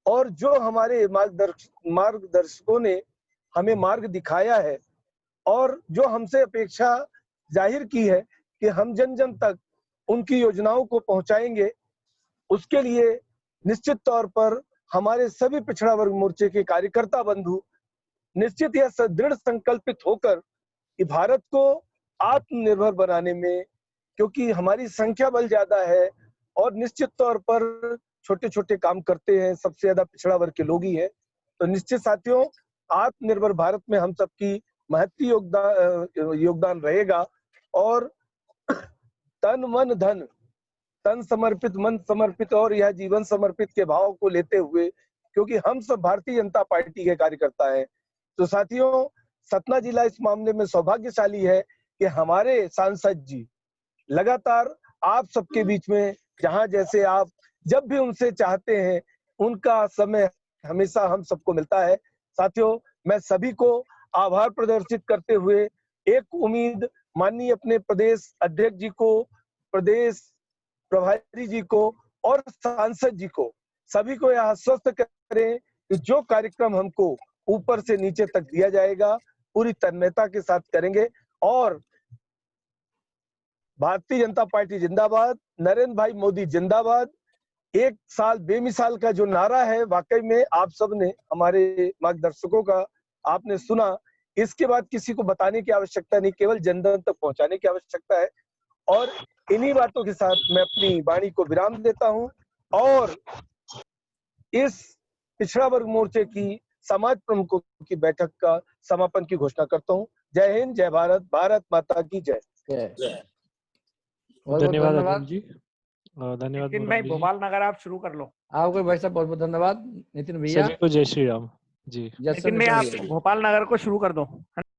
और जो हमारे मार्गदर्शकों ने हमें मार्ग दिखाया है और जो हमसे अपेक्षा जाहिर की है कि हम जन जन तक उनकी योजनाओं को पहुंचाएंगे, उसके लिए निश्चित तौर पर हमारे सभी पिछड़ा वर्ग मोर्चे के कार्यकर्ता बंधु निश्चित यह दृढ़ संकल्पित होकर कि भारत को आत्मनिर्भर बनाने में, क्योंकि हमारी संख्या बल ज्यादा है और निश्चित तौर पर छोटे छोटे काम करते हैं, सबसे ज्यादा पिछड़ा वर्ग के लोग ही हैं, तो निश्चित साथियों आत्मनिर्भर भारत में हम सबकी महत्व योगदान रहेगा। और तन मन धन तन समर्पित, मन समर्पित और यह जीवन समर्पित के भाव को लेते हुए, क्योंकि हम सब भारतीय जनता पार्टी के कार्यकर्ता हैं। तो साथियों, सतना जिला इस मामले में सौभाग्यशाली है कि हमारे सांसद जी लगातार आप सबके बीच में, जहां जैसे आप जब भी उनसे चाहते हैं, उनका समय हमेशा हम सबको मिलता है। साथियों, मैं सभी को आभार प्रदर्शित करते हुए एक उम्मीद माननीय अपने प्रदेश अध्यक्ष जी को, प्रदेश प्रभारी जी को और सांसद जी को, सभी को यह आश्वस्त करें कि जो कार्यक्रम हमको ऊपर से नीचे तक दिया जाएगा पूरी तन्मयता के साथ करेंगे। और भारतीय जनता पार्टी जिंदाबाद, नरेंद्र भाई मोदी जिंदाबाद। एक साल बेमिसाल का जो नारा है, वाकई में आप सब ने, हमारे मार्गदर्शकों का आपने सुना। इसके बाद किसी को बताने की आवश्यकता नहीं, केवल जन जन तक पहुंचाने की आवश्यकता है। और इन्हीं बातों के साथ मैं अपनी वाणी को विराम देता हूं और इस पिछड़ा वर्ग मोर्चे की समाज प्रमुखों की बैठक का समापन की घोषणा करता हूं। जय हिंद, जय भारत, भारत माता की जय। धन्यवाद अतुल जी, धन्यवाद नितिन भाई, मुरली जी। भोपाल नगर आप शुरू कर लो। आपको भाई साहब बहुत बहुत धन्यवाद। नितिन भैया, सभी को जय श्री राम जी। जय नितिन भाई, आप भोपाल नगर को शुरू कर दो।